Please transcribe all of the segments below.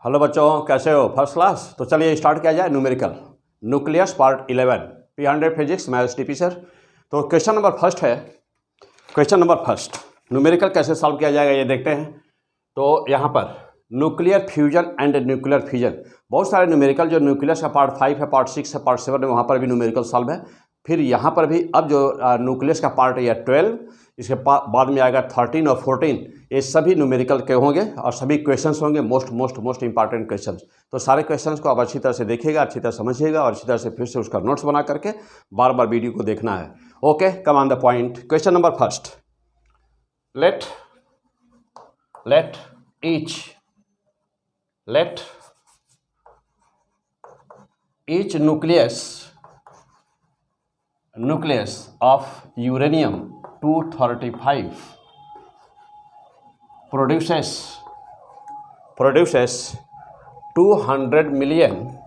Hello बच्चों, कैसे हो? First class. तो चलिए स्टार्ट किया जाए। Numerical nucleus part 11 P100 physics maths TP sir. तो क्वेश्चन नंबर फर्स्ट है। क्वेश्चन नंबर फर्स्ट, न्यूमेरिकल कैसे सॉल्व किया जाएगा ये देखते हैं। तो यहाँ पर nuclear fusion and nuclear fission, बहुत सारे न्यूमेरिकल, जो न्यूक्लियस का पार्ट 5 है, पार्ट 6 है, पार्ट 7 है, वहाँ पर भी न्यूमेरिकल सॉल्व है। फिर यहाँ पर भी अब जो न्यूक्लियस का पार्ट है या 12, इसके बाद में आएगा 13 और 14, ये सभी न्यूमेरिकल के होंगे और सभी क्वेश्चंस होंगे मोस्ट इंपॉर्टेंट क्वेश्चंस। तो सारे क्वेश्चंस को आप अच्छी तरह से देखिएगा, अच्छी तरह समझिएगा और अच्छी तरह से फिर से उसका नोट्स बना करके बार बार वीडियो को देखना है। Okay, come on the point. Question number first, let each nucleus of uranium 235 produces 200 million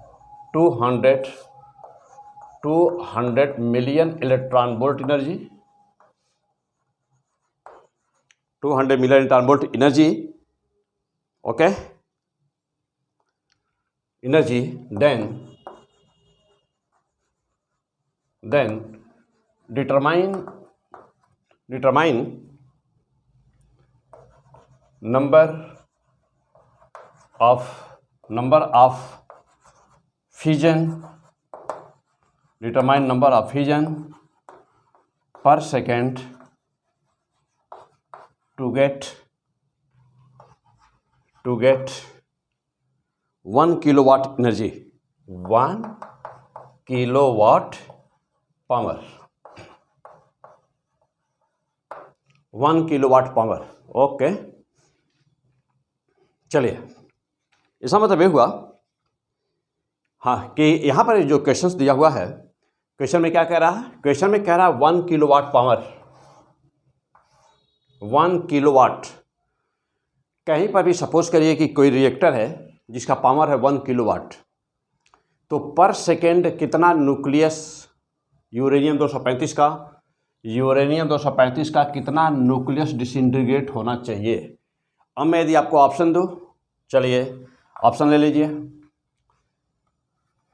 electron volt energy, 200 million electron volt energy. Okay, energy. Then determine number of fission, determine number of fission per second to get 1 kilowatt energy, 1 kilowatt power, 1 kilowatt power. Okay, चलिए, इसका मतलब ये हुआ हाँ कि यहाँ पर जो क्वेश्चंस दिया हुआ है, क्वेश्चन में क्या कह रहा है? क्वेश्चन में कह रहा है 1 किलोवाट पावर, 1 किलोवाट। कहीं पर भी सपोज करिए कि कोई रिएक्टर है जिसका पावर है 1 किलोवाट, तो पर सेकेंड कितना न्यूक्लियस यूरेनियम 235 का कितना न्यूक्लियस डिसइंटीग्रेट होना चाहिए। अब मैं यदि आपको ऑप्शन दूं, चलिए ऑप्शन ले लीजिए।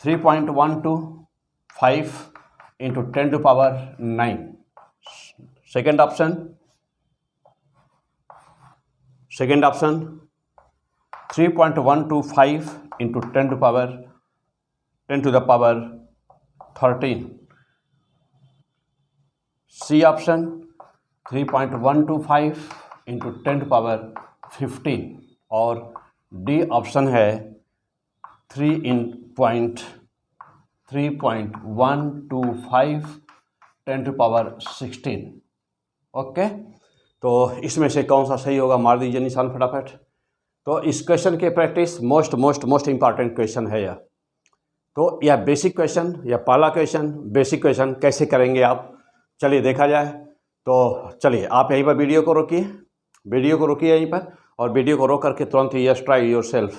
3.125 into 10⁹ second option 3.125 into 10⁻13। C option 3.125 into 10⁻15 और डी ऑप्शन है 3.125 10⁻16। ओके, तो इसमें से कौन सा सही होगा? मार दीजिए निशान फटाफट। तो इस क्वेश्चन के प्रैक्टिस मोस्ट इंपॉर्टेंट क्वेश्चन है यह। तो यह बेसिक क्वेश्चन या पहला क्वेश्चन, बेसिक क्वेश्चन कैसे करेंगे आप, चलिए देखा जाए। तो चलिए आप यहीं पर वीडियो को रोकिए यहीं पर, और वीडियो को रोक करके तुरंत ही yes try yourself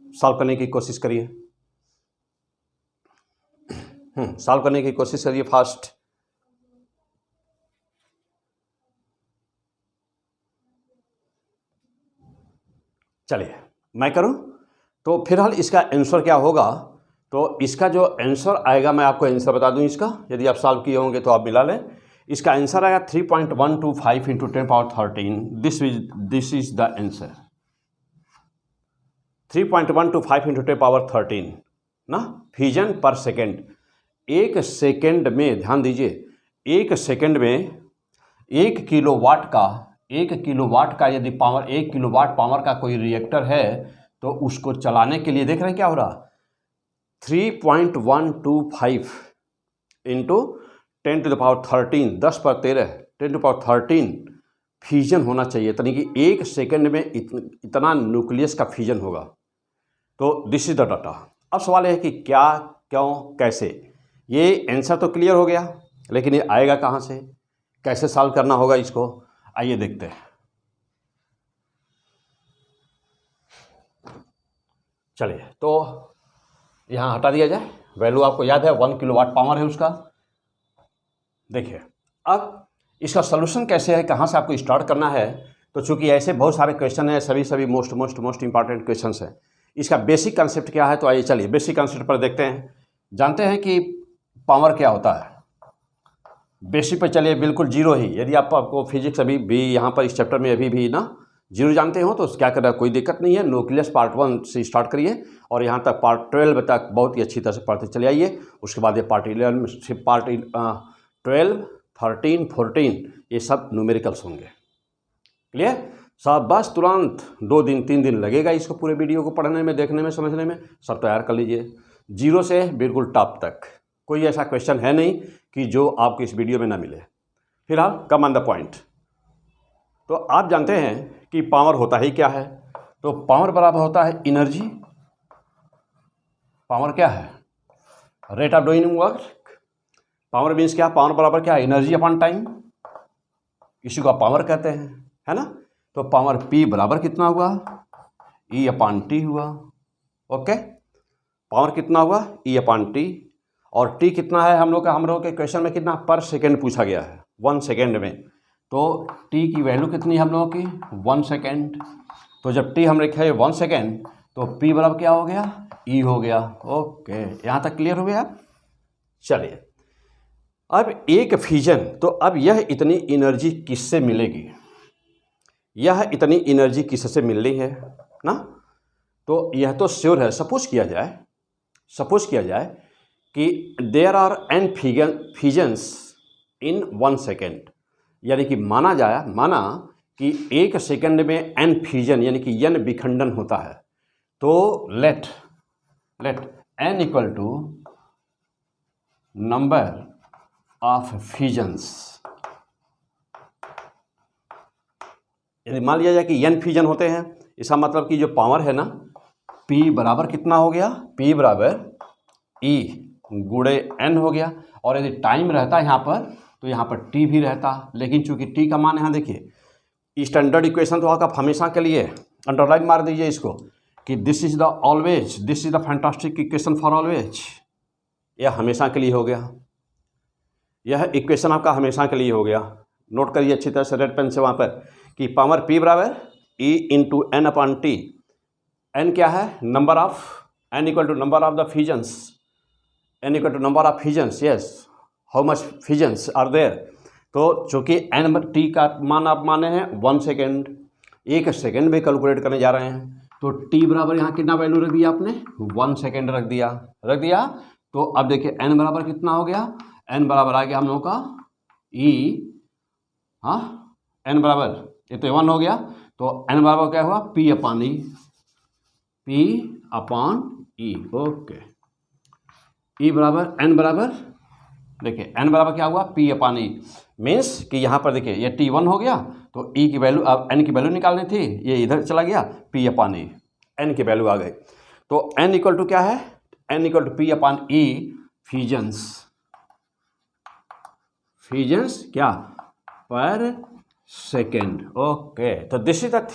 solve करने की कोशिश करिए। सॉल्व करने की कोशिश करिए फास्ट। चलिए मैं करूं। तो फिलहाल इसका आंसर क्या होगा? तो इसका जो आंसर आएगा, मैं आपको आंसर बता दूं इसका, यदि आप सॉल्व किए होंगे तो आप मिला लें। इसका आंसर आएगा 3.125 into 10⁻13। This is the answer, 3.125 into 10⁻13 ना, फिजन पर सेकेंड। एक सेकेंड में, ध्यान दीजिए, एक सेकेंड में 1 किलोवाट का यदि पावर, 1 किलोवाट पावर का कोई रिएक्टर है, तो उसको चलाने के लिए देख रहे हैं क्या हो रहा, 3.125 इंटू 10⁻13 10⁻13 फ्यूजन होना चाहिए, यानी कि एक सेकेंड में इतना न्यूक्लियस का फ्यूजन होगा। तो दिस इज द डाटा। अब सवाल है कि क्या, क्यों, कैसे। ये आंसर तो क्लियर हो गया, लेकिन ये आएगा कहाँ से, कैसे सॉल्व करना होगा इसको, आइए देखते हैं। चलिए, तो यहाँ हटा दिया जाए। वैल्यू आपको याद है, 1 किलोवाट पावर है उसका। देखिए अब इसका सलूशन कैसे है, कहाँ से आपको स्टार्ट करना है। तो चूंकि ऐसे बहुत सारे क्वेश्चन हैं, सभी मोस्ट इंपॉर्टेंट क्वेश्चंस हैं, इसका बेसिक कंसेप्ट क्या है, तो आइए चलिए बेसिक कंसेप्ट पर देखते हैं। जानते हैं कि पावर क्या होता है। बेसिक पर चलिए बिल्कुल जीरो ही, यदि आपको फिजिक्स अभी भी यहाँ पर इस चैप्टर में अभी भी ना जीरो जानते हो तो क्या करना, कोई दिक्कत नहीं है। न्यूक्लियस पार्ट 1 से स्टार्ट करिए और यहाँ तक पार्ट 12 तक बहुत ही अच्छी तरह से पढ़ते चले आइए। उसके बाद ये पार्ट 11 से पार्ट 12, 13, 14 ये सब न्यूमेरिकल्स होंगे। क्लियर? सब बस तुरंत 2 दिन 3 दिन लगेगा इसको पूरे वीडियो को पढ़ने में, देखने में, समझने में। सब तैयार कर लीजिए जीरो से बिल्कुल टॉप तक। कोई ऐसा क्वेश्चन है नहीं कि जो आपको इस वीडियो में ना मिले। फिलहाल कम ऑन द पॉइंट। तो आप जानते हैं कि पावर होता ही क्या है, तो पावर बराबर होता है एनर्जी। पावर क्या है? Rate of doing work. Power means क्या? पावर बराबर क्या है? Energy upon time. इसी को आप पावर कहते हैं, है ना। तो पावर P बराबर कितना हुआ? E अपॉन टी हुआ। ओके, पावर कितना हुआ? E upon T. और T कितना है हम लोग के क्वेश्चन में कितना? पर सेकेंड पूछा गया है, 1 सेकेंड में। तो T की वैल्यू कितनी है हम लोगों की? 1 सेकेंड। तो जब T हम लिखे 1 सेकेंड तो P बराबर क्या हो गया? E हो गया। ओके, यहाँ तक क्लियर हो गया। चलिए अब एक फ्यूजन, तो अब यह इतनी एनर्जी किससे मिलेगी? यह इतनी एनर्जी किससे मिल रही है ना। तो यह तो श्योर है। सपोज किया जाए कि there are n fusions in 1 second, यानी कि माना कि 1 सेकेंड में n फ्यूजन यानी कि n विखंडन होता है। तो let n equal to number of fusions. यदि मान लिया जाए कि n फ्यूजन होते हैं, इसका मतलब कि जो पावर है ना P बराबर कितना हो गया? P बराबर E गुणे n हो गया। और यदि टाइम रहता है यहाँ पर तो यहाँ पर T भी रहता, लेकिन चूंकि T का मान यहाँ देखिए, स्टैंडर्ड इक्वेशन तो आप हमेशा के लिए अंडरलाइन मार दीजिए इसको कि this is the fantastic equation for always. यह हमेशा के लिए हो गया, यह इक्वेशन आपका हमेशा के लिए हो गया। नोट करिए अच्छी तरह से रेड पेन से वहाँ पर कि पावर P बराबर E into n upon T. n क्या है? Number of, n equal to number of the fusions, n equal to number of fusions. Yes, how much fusions are there. तो चूँकि n t का मान आप माने हैं 1 सेकेंड, 1 सेकेंड में कैलकुलेट करने जा रहे हैं। तो t बराबर यहाँ कितना वैल्यू रख दिया आपने? 1 सेकेंड रख दिया। तो अब देखिए n बराबर कितना हो गया? n बराबर आ गया हम लोगों का E, हाँ n बराबर, ये तो 1 हो गया। तो n बराबर क्या हुआ? P upon E। Okay, E बराबर n बराबर, देखिए n बराबर क्या हुआ? P upon E। मीन्स कि यहाँ पर देखिए ये T1 हो गया, तो E की वैल्यू, अब n की वैल्यू निकालनी थी, ये इधर चला गया, P अपॉन E, n की वैल्यू आ गई। तो n इक्वल टू क्या है? n equal to P upon E fusions क्या? Per second. ओके, तो this is the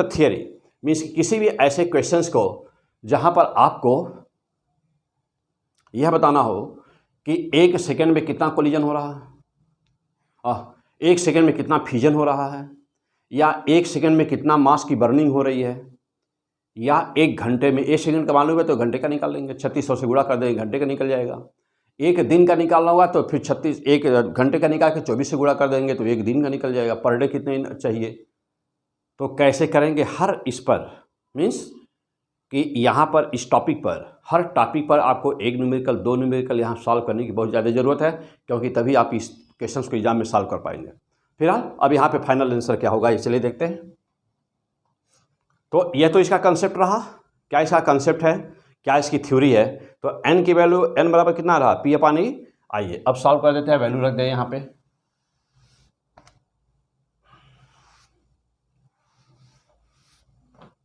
theory. Means किसी भी ऐसे क्वेश्चंस को जहाँ पर आपको यह बताना हो कि 1 सेकेंड में कितना कोलिजन हो रहा है, 1 सेकेंड में कितना फ्यूजन हो रहा है, या 1 सेकेंड में कितना मास की बर्निंग हो रही है, या 1 घंटे में, 1 सेकेंड का मालूम है तो घंटे का निकाल लेंगे, 3600 से गुणा कर देंगे, घंटे का निकल जाएगा। 1 दिन का निकालना होगा तो फिर 1 घंटे का निकाल के 24 से गुणा कर देंगे तो 1 दिन का निकल जाएगा। पर डे कितने चाहिए, तो कैसे करेंगे हर इस पर। मीन्स कि यहाँ पर इस टॉपिक पर, हर टॉपिक पर आपको 1 न्यूमेरिकल 2 न्यूमेरिकल यहाँ सॉल्व करने की बहुत ज़्यादा ज़रूरत है, क्योंकि तभी आप इस क्वेश्चंस को एग्जाम में सॉल्व कर पाएंगे। फिलहाल अब यहाँ पे फाइनल आंसर क्या होगा ये चलिए देखते हैं। तो यह तो इसका कंसेप्ट रहा। क्या इसका कंसेप्ट है, क्या इसकी थ्योरी है? तो n की वैल्यू, n बराबर कितना रहा? P upon E। आइए अब सॉल्व कर देते हैं, वैल्यू रख दें यहाँ पे।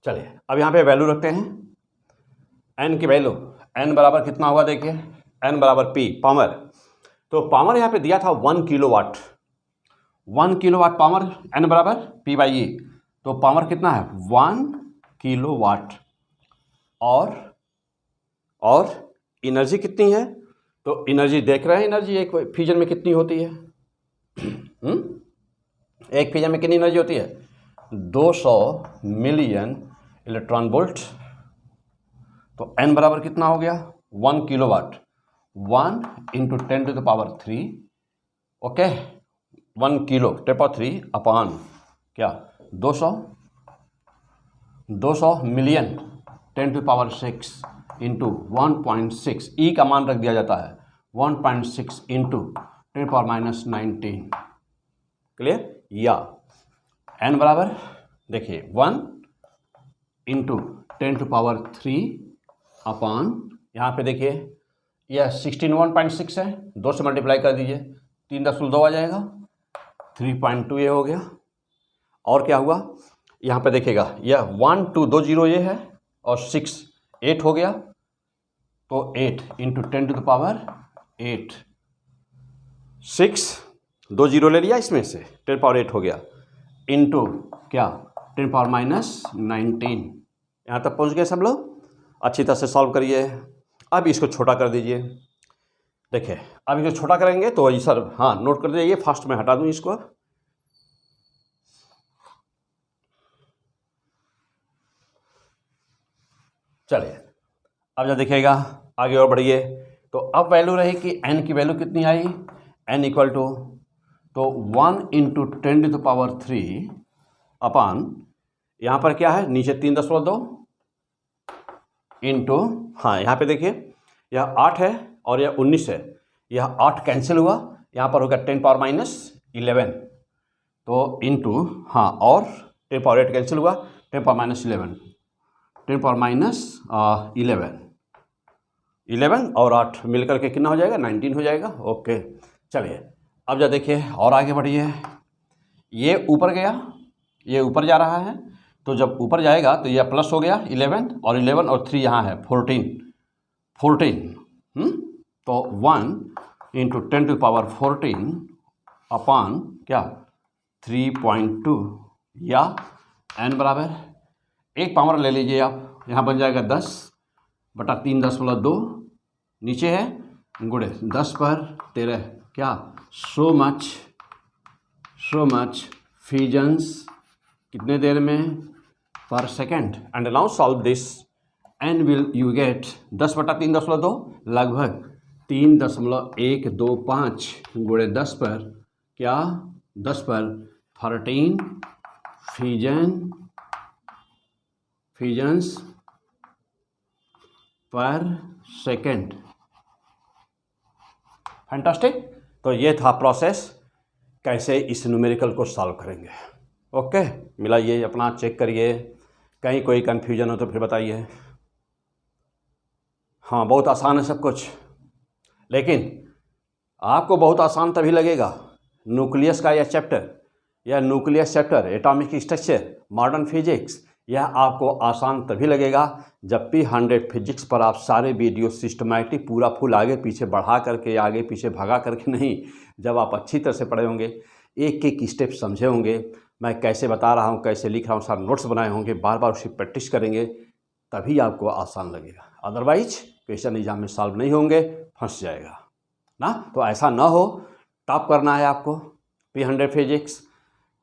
चलिए अब यहाँ पे वैल्यू रखते हैं, n की वैल्यू, n बराबर कितना हुआ देखिए, n बराबर P पावर। तो पावर यहाँ पे दिया था 1 किलोवाट, 1 किलोवाट पावर, n बराबर P बाई E। तो पावर कितना है? 1 किलोवाट। और एनर्जी कितनी है? तो एनर्जी देख रहे हैं, एनर्जी एक फ्यूजन में कितनी होती है? एक फ्यूजन में कितनी एनर्जी होती है? 200 मिलियन इलेक्ट्रॉन वोल्ट। तो n बराबर कितना हो गया 1 kilowatt, 1 into 10⁻3, okay 1 kilo 10⁻3 upon क्या 200 मिलियन 10⁻6 इंटू 1.6, ई का मान रख दिया जाता है 1.6 इंटू 10⁻19। क्लियर? या n बराबर देखिए 1 इंटू 10⁻3 अपॉन यहाँ पे देखिए यह 16 है, 2 से मल्टीप्लाई कर दीजिए 3.2 आ जाएगा, 3.2 ये हो गया। और क्या हुआ यहाँ पे देखिएगा यह 1 2 2 0 ये है और 6 8 हो गया, तो 8 इंटू 10⁻8, 6 2 0 ले लिया इसमें से 10⁻8 हो गया इंटू क्या 10⁻−19। यहाँ तक पहुँच गए सब लोग? अच्छी तरह से सॉल्व करिए। अब इसको छोटा कर दीजिए। देखिए अब इसको छोटा करेंगे तो ये सर हाँ नोट कर दीजिए, फास्ट में हटा दूँ इसको। चलिए अब जब देखिएगा आगे और बढ़िए, तो अब वैल्यू रही कि n की वैल्यू कितनी आई, n इक्वल टू तो 1 इंटू 10⁻3 अपॉन यहाँ पर क्या है नीचे 3.2 इंटू हाँ यहाँ पे देखिए यह 8 है और यह 19 है, यह 8 कैंसिल हुआ, यहाँ पर होगा 10⁻11, तो इंटू हाँ और 10⁻8 कैंसिल हुआ 10⁻11, 10⁻11 और 8 मिलकर के कितना हो जाएगा 19 हो जाएगा। ओके चलिए अब जब देखिए और आगे बढ़िए, ये ऊपर गया, ये ऊपर जा रहा है, तो जब ऊपर जाएगा तो यह प्लस हो गया 11 और 3 यहाँ है 14 तो 1 इंटू 10⁻14 अपॉन क्या 3.2 या n बराबर एक पावर ले लीजिए आप, यहाँ बन जाएगा 10/3.2 नीचे है गुणे 10/13 क्या सो मच फ्यूजन्स कितने देर में पर second. And now solve this and will you get 10/3.2 लगभग 3.125 गुणे 10 पर क्या 10/13 फ्यूजन्स पर सेकेंड। फैंटास्टिक। तो ये था प्रोसेस कैसे इस न्यूमेरिकल को सॉल्व करेंगे। ओके मिलाइए अपना, चेक करिए, कहीं कोई कन्फ्यूजन हो तो फिर बताइए। हाँ बहुत आसान है सब कुछ, लेकिन आपको बहुत आसान तभी लगेगा न्यूक्लियस का यह चैप्टर, यह nucleus chapter, atomic structure, modern physics, यह आपको आसान तभी लगेगा जब P100 फिजिक्स पर आप सारे वीडियो सिस्टमैटिक पूरा फुल आगे पीछे बढ़ा करके आगे पीछे भगा करके नहीं, जब आप अच्छी तरह से पढ़े होंगे, एक एक स्टेप समझे होंगे, मैं कैसे बता रहा हूँ कैसे लिख रहा हूँ सारे नोट्स बनाए होंगे, बार बार उसकी प्रैक्टिस करेंगे, तभी आपको आसान लगेगा। अदरवाइज क्वेश्चन एग्जाम में सॉल्व नहीं होंगे, फंस जाएगा ना। तो ऐसा ना हो, टॉप करना है आपको, P100 फिजिक्स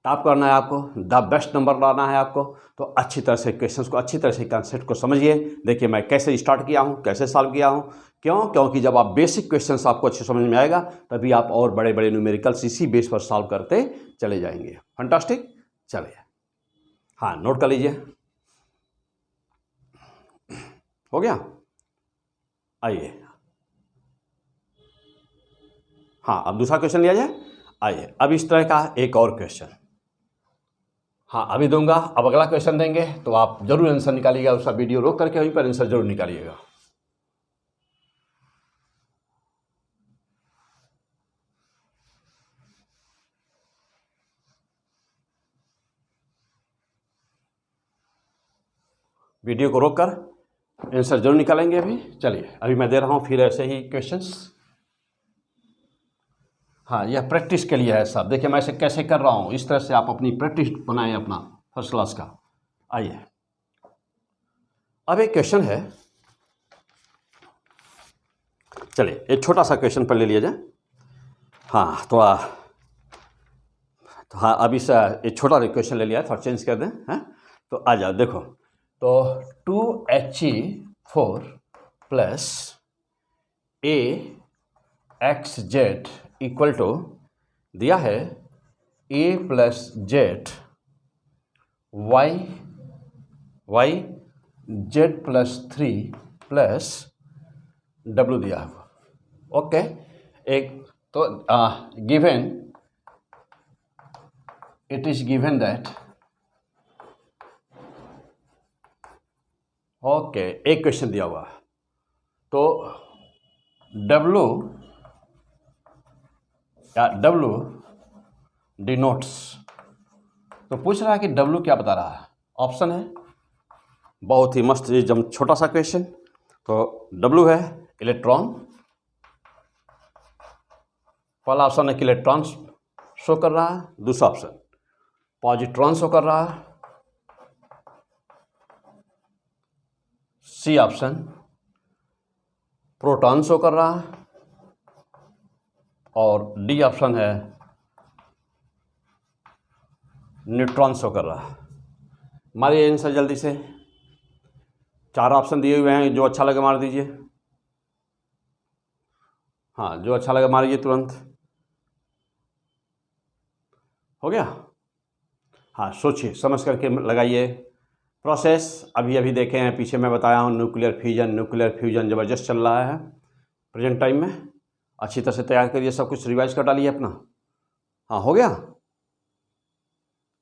टॉप करना है आपको, द बेस्ट नंबर लाना है आपको, तो अच्छी तरह से क्वेश्चंस को, अच्छी तरह से कंसेप्ट को समझिए। देखिए मैं कैसे स्टार्ट किया हूँ, कैसे सॉल्व किया हूँ, क्योंकि जब आप बेसिक क्वेश्चंस आपको अच्छे समझ में आएगा तभी आप और बड़े बड़े न्यूमेरिकल्स इसी बेस पर सॉल्व करते चले जाएंगे। फैंटास्टिक। चलिए हाँ नोट कर लीजिए, हो गया। आइए हाँ अब दूसरा क्वेश्चन लिया जाए। आइए अब इस तरह का एक और क्वेश्चन हाँ अभी दूंगा, अब अगला क्वेश्चन देंगे तो आप जरूर आंसर निकालिएगा, उसका वीडियो रोक करके वहीं पर आंसर जरूर निकालिएगा। वीडियो को रोक कर आंसर जरूर निकालेंगे अभी। चलिए अभी मैं दे रहा हूँ फिर ऐसे ही क्वेश्चंस। हाँ यह प्रैक्टिस के लिए है सब। देखिए मैं इसे कैसे कर रहा हूँ, इस तरह से आप अपनी प्रैक्टिस बनाएं अपना फर्स्ट क्लास का। आइए अब एक क्वेश्चन है, चलिए एक छोटा सा क्वेश्चन पर ले लिया जाए। हाँ तो हाँ अभी से एक छोटा क्वेश्चन ले लिया है, थोड़ा चेंज कर दें। हैं तो आ जाओ, देखो तो 2He4 plus AXZ equal to दिया है A plus Z Y Z plus 3 plus W दिया है। ओके, एक तो given it is given that okay, एक क्वेश्चन दिया हुआ तो W डिनोट्स, तो पूछ रहा है कि W क्या बता रहा है। ऑप्शन है बहुत ही मस्त एकदम छोटा सा क्वेश्चन। तो W है इलेक्ट्रॉन, पहला ऑप्शन है कि इलेक्ट्रॉन शो कर रहा है, दूसरा ऑप्शन पॉजिट्रॉन शो कर रहा है, सी ऑप्शन प्रोटॉन शो कर रहा है, और डी ऑप्शन है न्यूट्रॉन शो कर रहा है। मारिए आंसर जल्दी से, 4 ऑप्शन दिए हुए हैं, जो अच्छा लगे मार दीजिए। हाँ, जो अच्छा लगे मारिए तुरंत। हो गया? हाँ, सोचिए समझ करके लगाइए। प्रोसेस अभी देखे हैं, पीछे मैं बताया हूँ, न्यूक्लियर फ्यूजन ज़बरदस्त चल रहा है प्रेजेंट टाइम में। अच्छी तरह से तैयार करिए, सब कुछ रिवाइज कर डालिए अपना। हाँ, हो गया?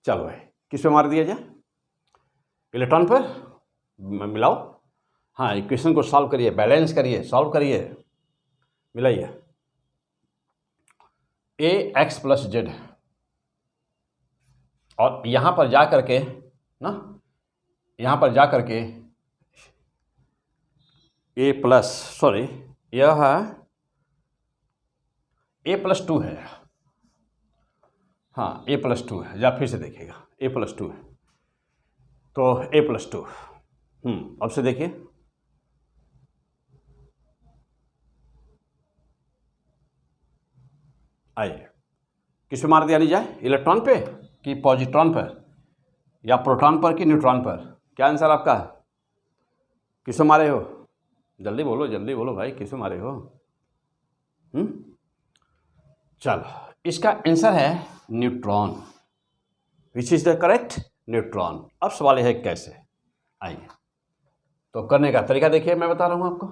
चलो भाई, किस पे मार दिया जाए? इलेक्ट्रॉन पर मिलाओ। हाँ, इक्वेशन को सॉल्व करिए, बैलेंस करिए, सॉल्व करिए, मिलाइए। AX प्लस जेड, और यहाँ पर जा करके ना, यहाँ पर जा करके A प्लस, सॉरी यह है A+2 है। हाँ, A+2 है, या फिर से देखिएगा A+2 है, तो A+2। अब से देखिए, आइए किस पे मार दिया ली जाए, इलेक्ट्रॉन पे कि पॉजिट्रॉन पर, या प्रोटॉन पर कि न्यूट्रॉन पर? क्या आंसर आपका? किस पे मारे हो? जल्दी बोलो भाई, किस पे मारे हो? चलो, इसका आंसर है neutron, which is the correct neutron. अब सवाल है कैसे, आइए तो करने का तरीका देखिए, मैं बता रहा हूं आपको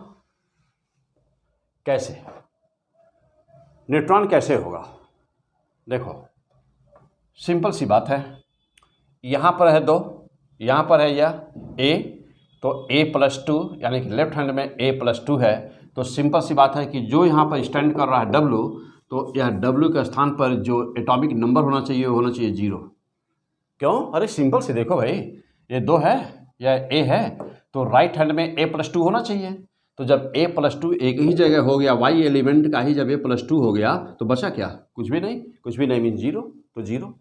कैसे न्यूट्रॉन कैसे होगा। देखो, सिंपल सी बात है, यहाँ पर है 2, यहाँ पर है यह A, तो A+2 यानी कि लेफ्ट हैंड में A+2 है। तो सिंपल सी बात है कि जो यहाँ पर स्टैंड कर रहा है W, तो यह W के स्थान पर जो एटॉमिक नंबर होना चाहिए वो होना चाहिए 0। क्यों? अरे सिंपल से देखो भाई, ये 2 है या A है, तो राइट हैंड में A+2 होना चाहिए। तो जब A+2 एक ही जगह हो गया, Y एलिमेंट का ही जब A+2 हो गया, तो बचा क्या? कुछ भी नहीं मीन 0, तो 0।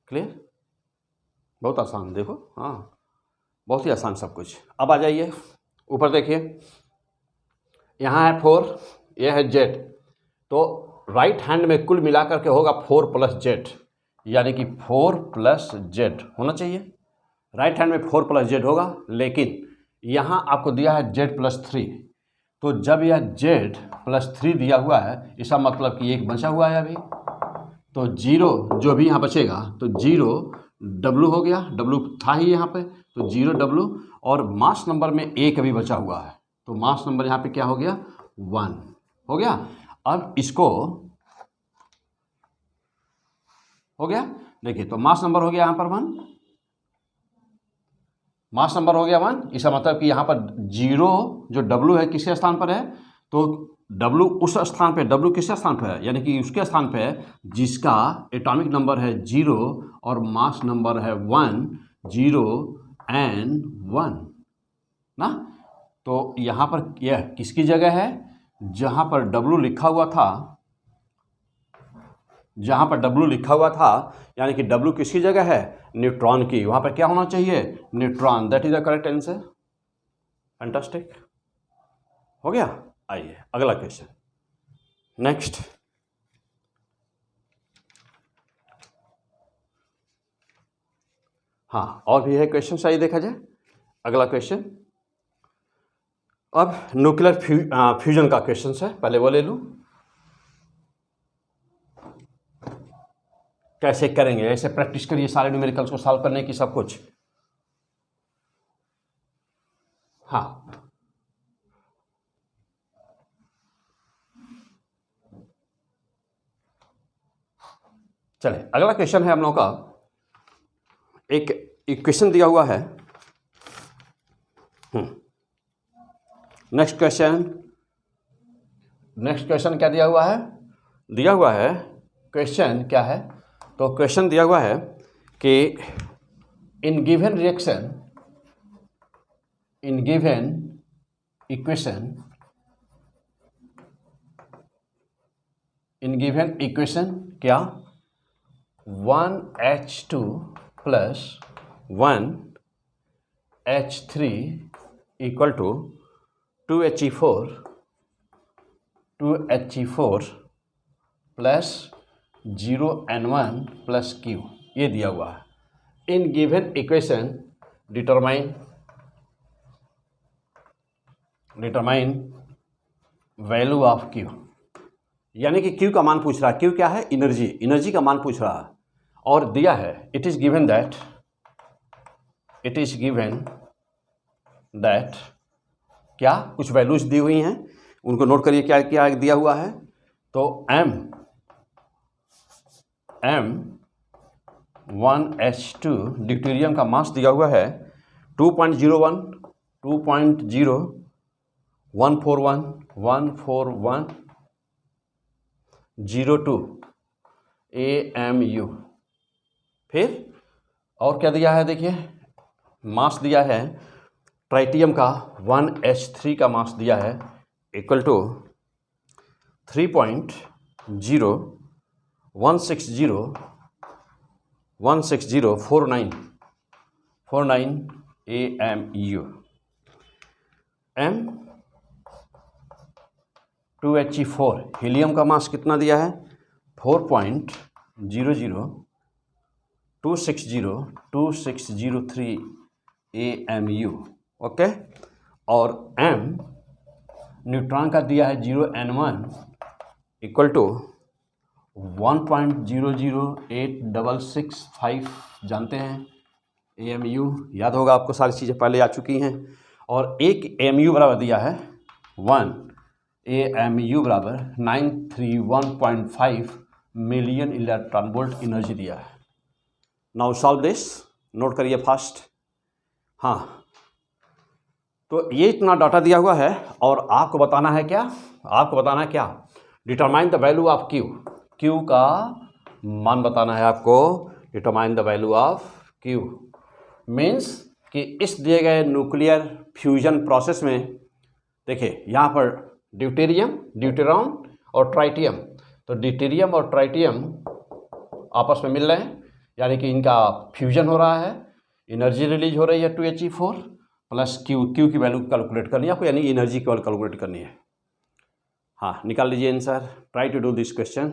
क्लियर? बहुत आसान, देखो, हाँ बहुत ही आसान सब कुछ। अब आ जाइए ऊपर देखिए, यहाँ है 4, यह है Z, तो राइट हैंड में कुल मिलाकर के होगा 4 + Z, यानी कि 4 + Z होना चाहिए। राइट हैंड में 4 + Z होगा, लेकिन यहाँ आपको दिया है Z+3, तो जब यह Z+3 दिया हुआ है, इसका मतलब कि एक बचा हुआ है अभी, तो 0 जो भी यहाँ बचेगा, तो 0 W हो गया, W था ही यहाँ पे, तो 0 W, और मास नंबर में एक अभी बचा हुआ है, तो मास नंबर यहाँ पे क्या हो गया? 1 हो गया। अब इसको हो गया, देखिए, तो मास नंबर हो गया यहाँ पर 1, मास नंबर हो गया 1। इसका मतलब कि यहाँ पर 0 जो W है किसके स्थान पर है? तो W उस स्थान पे, W किसके स्थान पर है? यानी कि उसके स्थान पे है जिसका एटॉमिक नंबर है 0 और मास नंबर है 1, 0 and 1 ना। तो यहाँ पर यह किसकी जगह है? जहाँ पर W लिखा हुआ था, जहाँ पर W लिखा हुआ था, यानी कि W किसकी जगह है? न्यूट्रॉन की। वहाँ पर क्या होना चाहिए? Neutron. That is the correct answer. Fantastic, हो गया। आइए अगला क्वेश्चन, नेक्स्ट। हाँ, और भी है क्वेश्चन, सही देखा जाए। अगला क्वेश्चन, अब न्यूक्लियर फ्यूजन का क्वेश्चन है, पहले वो ले लूँ। कैसे करेंगे, ऐसे प्रैक्टिस करिए सारे न्यूमेरिकल्स को सॉल्व करने की, सब कुछ। हाँ, चले अगला क्वेश्चन है हम लोग का। एक इक्वेशन दिया हुआ है। नेक्स्ट क्वेश्चन क्या दिया हुआ है? दिया हुआ है क्वेश्चन क्या है? तो क्वेश्चन दिया हुआ है कि in given reaction, in given equation, in given equation क्या 1H2 plus 1H3 equal to 2He4 plus 0N1 plus Q, ये दिया हुआ है। In given equation determine value of Q, यानी कि Q का मान पूछ रहा है। Q क्या है? एनर्जी का मान पूछ रहा है। और दिया है इट इज गिवन दैट क्या कुछ वैल्यूज दी हुई हैं, उनको नोट करिए क्या क्या दिया हुआ है। तो M1H2 ड्यूटेरियम का मास दिया हुआ है 2.01, 2.0, 141, 14102 AMU। फिर और क्या दिया है? देखिए मास दिया है ट्राइटियम का 1H3 का मास दिया है equal to 3.016049 AMU। M2He4 helium का मास कितना दिया है? 4.0026023 AMU। ओके। और M न्यूट्रॉन का दिया है 0N1 इक्वल टू 1.008665 जानते हैं AMU, याद होगा आपको, सारी चीज़ें पहले आ चुकी हैं। और एक AMU बराबर दिया है 1 AMU बराबर 931.5 मिलियन इलेक्ट्रॉन वोल्ट एनर्जी दिया है। नाउ सॉल्व दिस, नोट करिए फास्ट। हाँ, तो ये इतना डाटा दिया हुआ है और आपको बताना है क्या? Determine the value of Q। Q का मान बताना है आपको। Determine the value of Q means कि इस दिए गए न्यूक्लियर फ्यूजन प्रोसेस में देखिए यहाँ पर ड्यूटेरियम और ट्राइटियम, तो ड्यूटेरियम और ट्राइटियम आपस में मिल रहे हैं, यानी कि इनका फ्यूजन हो रहा है, एनर्जी रिलीज हो रही है 2He4 प्लस Q की वैल्यू कैलकुलेट करनी है आपको, यानी एनर्जी की वैल्यू कैलकुलेट करनी है। हाँ, निकाल लीजिए answer. Try to do this question.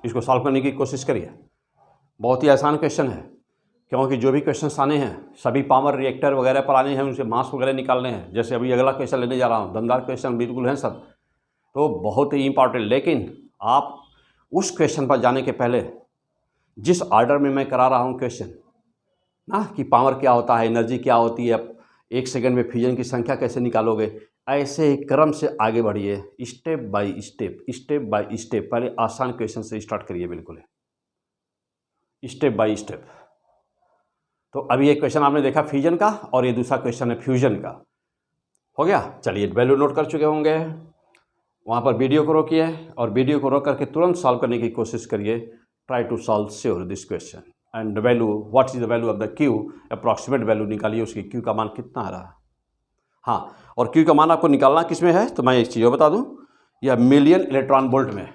इसको सॉल्व करने की कोशिश करिए। बहुत ही आसान क्वेश्चन है, क्योंकि जो भी क्वेश्चन आने हैं सभी पावर रिएक्टर वगैरह पर आने हैं, उनसे मास वगैरह निकालने हैं। जैसे अभी अगला क्वेश्चन लेने जा रहा हूँ, दमदार क्वेश्चन बिल्कुल हैं सब, तो बहुत ही इंपॉर्टेंट। लेकिन आप उस क्वेश्चन पर जाने के पहले जिस ऑर्डर में मैं करा रहा हूँ क्वेश्चन ना, कि पावर क्या होता है, एनर्जी क्या होती है, एक सेकंड में फ्यूजन की संख्या कैसे निकालोगे, ऐसे क्रम से आगे बढ़िए, स्टेप बाय स्टेप। पहले आसान क्वेश्चन से स्टार्ट करिए, बिल्कुल स्टेप बाय स्टेप। तो अभी एक क्वेश्चन आपने देखा फ्यूजन का, और ये दूसरा क्वेश्चन है फ्यूजन का। हो गया? चलिए, वैल्यू नोट कर चुके होंगे। वहाँ पर वीडियो को रोकिए और वीडियो को रोक करके तुरंत सॉल्व करने की कोशिश करिए। Try to solve sure this question and value, what is the value of the Q, approximate value निकालिए उसकी, Q का मान कितना आ रहा है। हाँ, और Q का मान आपको निकालना किस में है, तो मैं एक चीज़ बता दूं, यह मिलियन इलेक्ट्रॉन वोल्ट में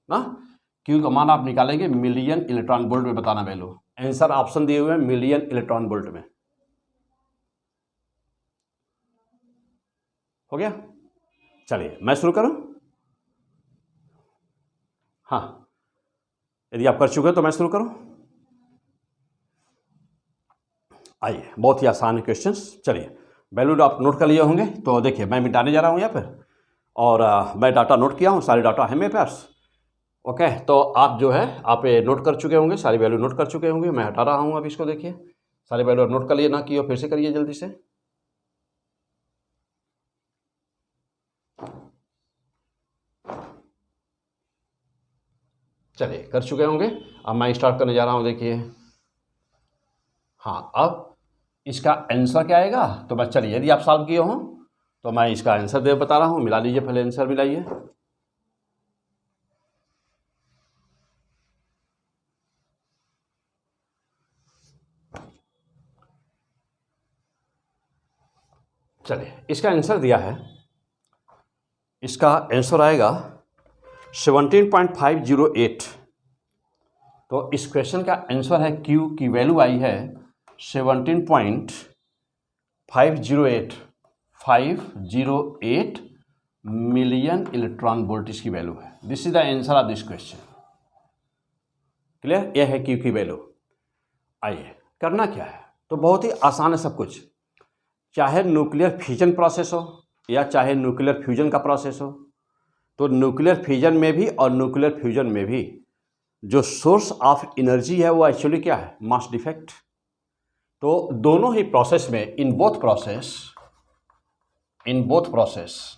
ना। Q का मान आप निकालेंगे मिलियन इलेक्ट्रॉन वोल्ट में, बताना वैल्यू। आंसर ऑप्शन दिए हुए हैं मिलियन इलेक्ट्रॉन वोल्ट में। हो गया? चलिए मैं शुरू करूं? हाँ, यदि आप कर चुके हैं तो मैं शुरू करूं? आइए, बहुत ही आसान है क्वेश्चंस। चलिए, वैल्यू आप नोट कर लिए होंगे, तो देखिए मैं मिटाने जा रहा हूं यहाँ पर, और मैं डाटा नोट किया हूं, सारे डाटा है मेरे पास। ओके, तो आप जो है आप ये नोट कर चुके होंगे, सारी वैल्यू नोट कर चुके होंगे। मैं हटा रहा हूं अब इसको, देखिए सारी वैल्यू नोट कर लिए, ना किए फिर से करिए जल्दी से। चलिए, कर चुके होंगे। अब मैं स्टार्ट करने जा रहा हूं, देखिए। हाँ, अब इसका आंसर क्या आएगा, तो बस चलिए, यदि आप सॉल्व किए हों तो मैं इसका आंसर दे बता रहा हूं। मिला लीजिए, पहले आंसर मिलाइए। चलिए, इसका आंसर दिया है, इसका आंसर आएगा 17.508। तो इस क्वेश्चन का आंसर है, क्यू की वैल्यू आई है 17.508 मिलियन इलेक्ट्रॉन वोल्ट इसकी वैल्यू है। This is the answer of this question. Clear? यह है क्यू की वैल्यू। आइए, करना क्या है, तो बहुत ही आसान है सब कुछ। चाहे न्यूक्लियर फिजन प्रोसेस हो या चाहे न्यूक्लियर फ्यूजन का प्रोसेस हो, तो न्यूक्लियर फिजन में भी और न्यूक्लियर फ्यूजन में भी जो सोर्स ऑफ एनर्जी है वो एक्चुअली क्या है, मास डिफेक्ट। तो दोनों ही प्रोसेस में, इन बोथ प्रोसेस,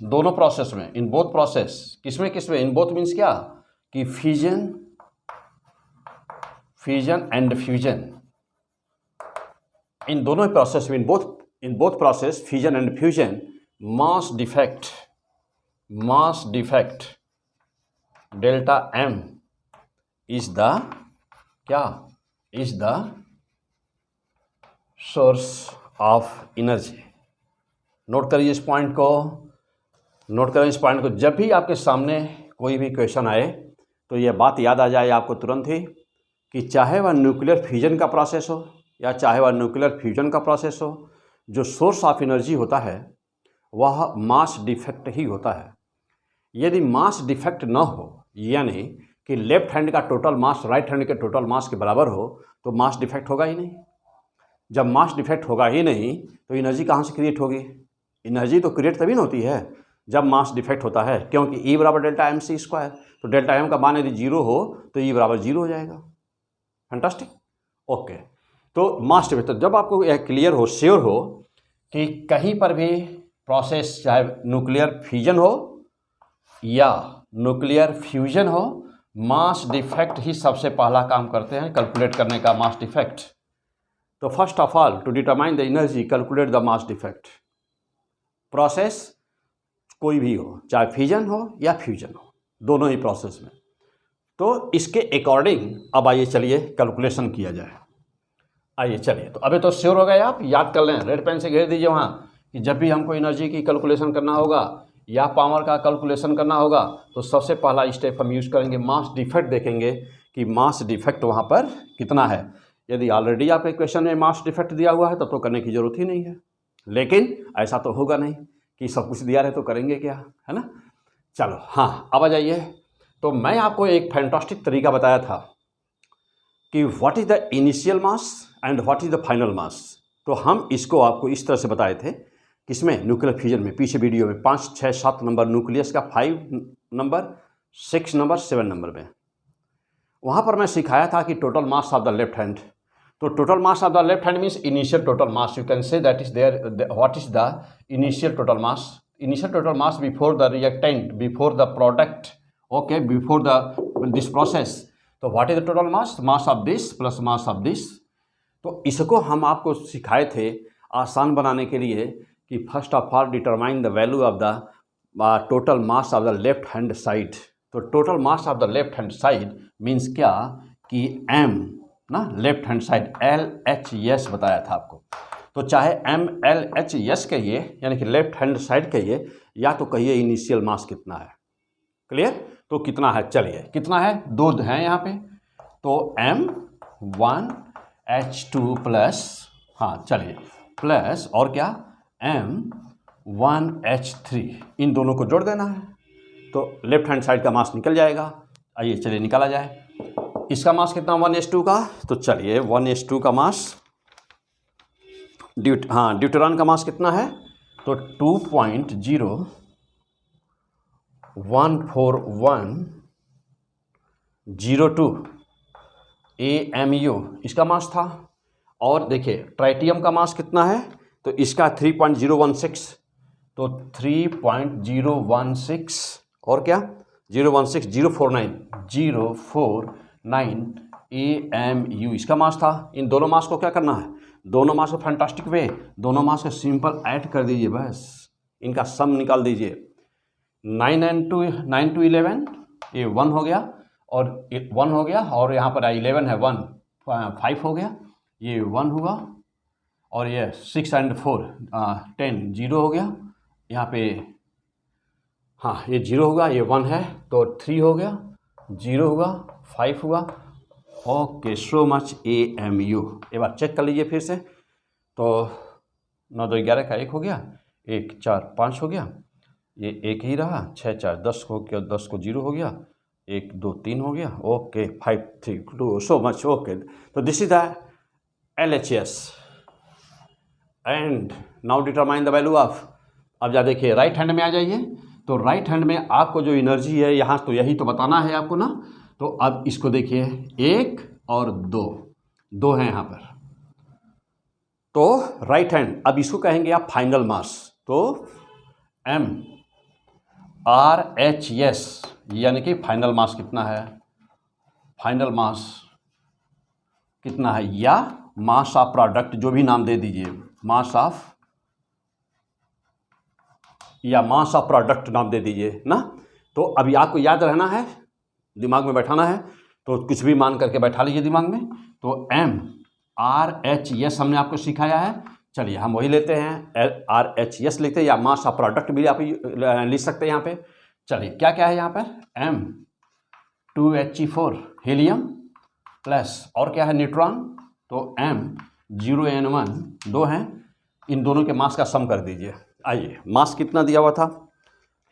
दोनों प्रोसेस में, इन बोथ प्रोसेस, किसमें, इन बोथ मीन्स क्या, कि फिजन एंड फ्यूजन, इन दोनों प्रोसेस में, in both process, fusion and fusion, mass defect delta M is the क्या, is the source of energy. Note करिए इस पॉइंट को, नोट करें इस पॉइंट को। जब भी आपके सामने कोई भी क्वेश्चन आए तो ये बात याद आ जाए आपको तुरंत ही, कि चाहे वह न्यूक्लियर फ्यूजन का प्रोसेस हो या चाहे वह न्यूक्लियर फ्यूजन का प्रोसेस हो, जो सोर्स ऑफ एनर्जी होता है वह मास डिफेक्ट ही होता है। यदि मास डिफेक्ट न हो, यानी कि लेफ्ट हैंड का टोटल मास राइट हैंड के टोटल मास के बराबर हो, तो मास डिफेक्ट होगा ही नहीं। जब मास डिफेक्ट होगा ही नहीं तो एनर्जी कहाँ से क्रिएट होगी? एनर्जी तो क्रिएट तभी न होती है जब मास डिफेक्ट होता है, क्योंकि E बराबर डेल्टा एम सी स्क्वायर। तो डेल्टा एम का मान यदि जीरो हो तो E बराबर जीरो हो जाएगा। फैंटास्टिक। ओके, तो मास डिफेक्ट, तो जब आपको यह क्लियर हो, श्योर हो कि कहीं पर भी प्रोसेस, चाहे न्यूक्लियर फिजन हो या न्यूक्लियर फ्यूजन हो, मास डिफेक्ट ही सबसे पहला काम करते हैं कैलकुलेट करने का, मास डिफेक्ट। तो first of all, to determine the energy, calculate the mass defect. Process कोई भी हो, चाहे फिजन हो या फ्यूजन हो, दोनों ही प्रोसेस में। तो इसके अकॉर्डिंग अब आइए चलिए कैलकुलेशन किया जाए। आइए चलिए, तो अभी तो श्योर हो गए आप, याद कर लें, रेड पेन से घेर दीजिए वहाँ, कि जब भी हमको एनर्जी की कैलकुलेशन करना होगा या पावर का कैलकुलेशन करना होगा तो सबसे पहला स्टेप हम यूज़ करेंगे मास डिफेक्ट, देखेंगे कि मास डिफेक्ट वहाँ पर कितना है। यदि ऑलरेडी आपके क्वेश्चन में मास डिफेक्ट दिया हुआ है तब तो करने की ज़रूरत ही नहीं है, लेकिन ऐसा तो होगा नहीं कि सब कुछ दिया रहे तो करेंगे क्या, है ना। चलो हाँ, अब आ जाइए। तो मैं आपको एक फैंटास्टिक तरीका बताया था कि what is the initial mass and what is the final mass. तो हम इसको आपको इस तरह से बताए थे, किसमें, न्यूक्लियर फ्यूजन में। पीछे वीडियो में 5, 6, 7 नंबर न्यूक्लियस का, 5 नंबर, 6 नंबर, 7 नंबर में, वहाँ पर मैं सिखाया था कि total mass of the left hand. तो total mass of the left hand means initial total mass, you can say that is there, what is the initial total mass, initial total mass before the reactant, before the product, okay, before the this process. तो what is the total mass, mass of this plus mass of this. तो इसको हम आपको सिखाए थे आसान बनाने के लिए कि first of all determine the value of the total mass of the left hand side. तो total mass of the left hand side means क्या, कि m ना, लेफ्ट हैंड साइड LHS बताया था आपको। तो चाहे MLHS कहिए, यानी कि लेफ्ट हैंड साइड कहिए, या तो कहिए इनिशियल मास कितना है। क्लियर? तो कितना है, चलिए कितना है, 2 हैं यहाँ पे, तो M1H2 प्लस, हाँ चलिए, प्लस और क्या, M 1H3, इन दोनों को जोड़ देना है तो लेफ्ट हैंड साइड का मास निकल जाएगा। आइए चलिए निकाला जाए। इसका मास कितना 1H2 का, तो चलिए 1H2 का मास ड्यूटेरॉन का मास कितना है, तो 2.014102 AMU इसका मास था। और देखिए ट्राइटियम का मास कितना है, तो इसका 3.016, तो 3.016 और क्या 049 AMU इसका मास था। इन दोनों मास को क्या करना है, दोनों मास को फैंटास्टिक वे, दोनों मास को सिंपल ऐड कर दीजिए, बस इनका सम निकाल दीजिए। 9 to 11 ये 1 हो गया और 1 हो गया, और यहाँ पर 11 है 1 5 हो गया, ये 1 हुआ, और ये 6 and 4 10 0 हो गया, यहाँ पे हाँ ये 0 होगा, ये 1 है तो 3 हो गया, 0 हुआ, 5 हुआ। Okay, so much AMU। एक बार चेक कर लीजिए फिर से, तो 9 2 11 का 1 हो गया, 1 4 5 हो गया, ये 1 ही रहा, 6 4 10 हो गया, 10 को 0 हो गया, 1 2 3 हो गया। Okay 5 3 2 so much. ओके, तो this is the LHS and now determine the value of. अब जा देखिए राइट हैंड में आ जाइए, तो राइट हैंड में आपको जो एनर्जी है यहाँ, तो यही तो बताना है आपको ना। तो अब इसको देखिए 1 और 2 हैं यहाँ पर, तो राइट हैंड, अब इसको कहेंगे आप फाइनल मास, तो MRHS यानी कि फाइनल मास कितना है, फाइनल मास कितना है, या मास ऑफ प्रोडक्ट जो भी नाम दे दीजिए, मास ऑफ या मास ऑफ प्रोडक्ट नाम दे दीजिए ना। तो अभी आपको याद रहना है, दिमाग में बैठाना है, तो कुछ भी मान करके बैठा लीजिए दिमाग में। तो MRHS हमने आपको सिखाया है, चलिए हम वही लेते हैं, RHS लिखते हैं, या मास ऑफ प्रोडक्ट भी आप लिख सकते हैं यहाँ पे। चलिए क्या क्या है यहाँ पर, M2He4 हीलियम प्लस और क्या है न्यूट्रॉन, तो M0N1 2 हैं, इन दोनों के मास का सम कर दीजिए। आइए मास कितना दिया हुआ था,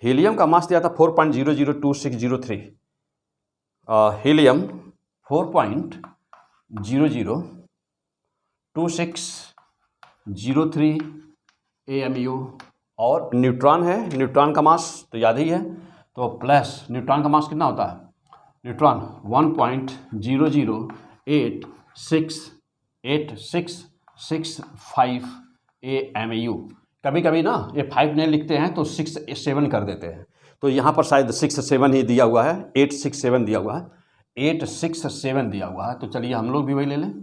हीलियम का मास दिया था 4.002603, हीलियम 4.002603 AMU, और न्यूट्रॉन है, न्यूट्रॉन का मास तो याद ही है, तो प्लस न्यूट्रॉन का मास कितना होता है, न्यूट्रॉन 1.0086665 AMU। कभी कभी ना ये 5 नहीं लिखते हैं तो 6 7 कर देते हैं, तो यहाँ पर शायद 6 7 ही दिया हुआ है, 8 6 7 दिया हुआ है, 8 6 7 दिया हुआ है, तो चलिए हम लोग भी वही ले लें,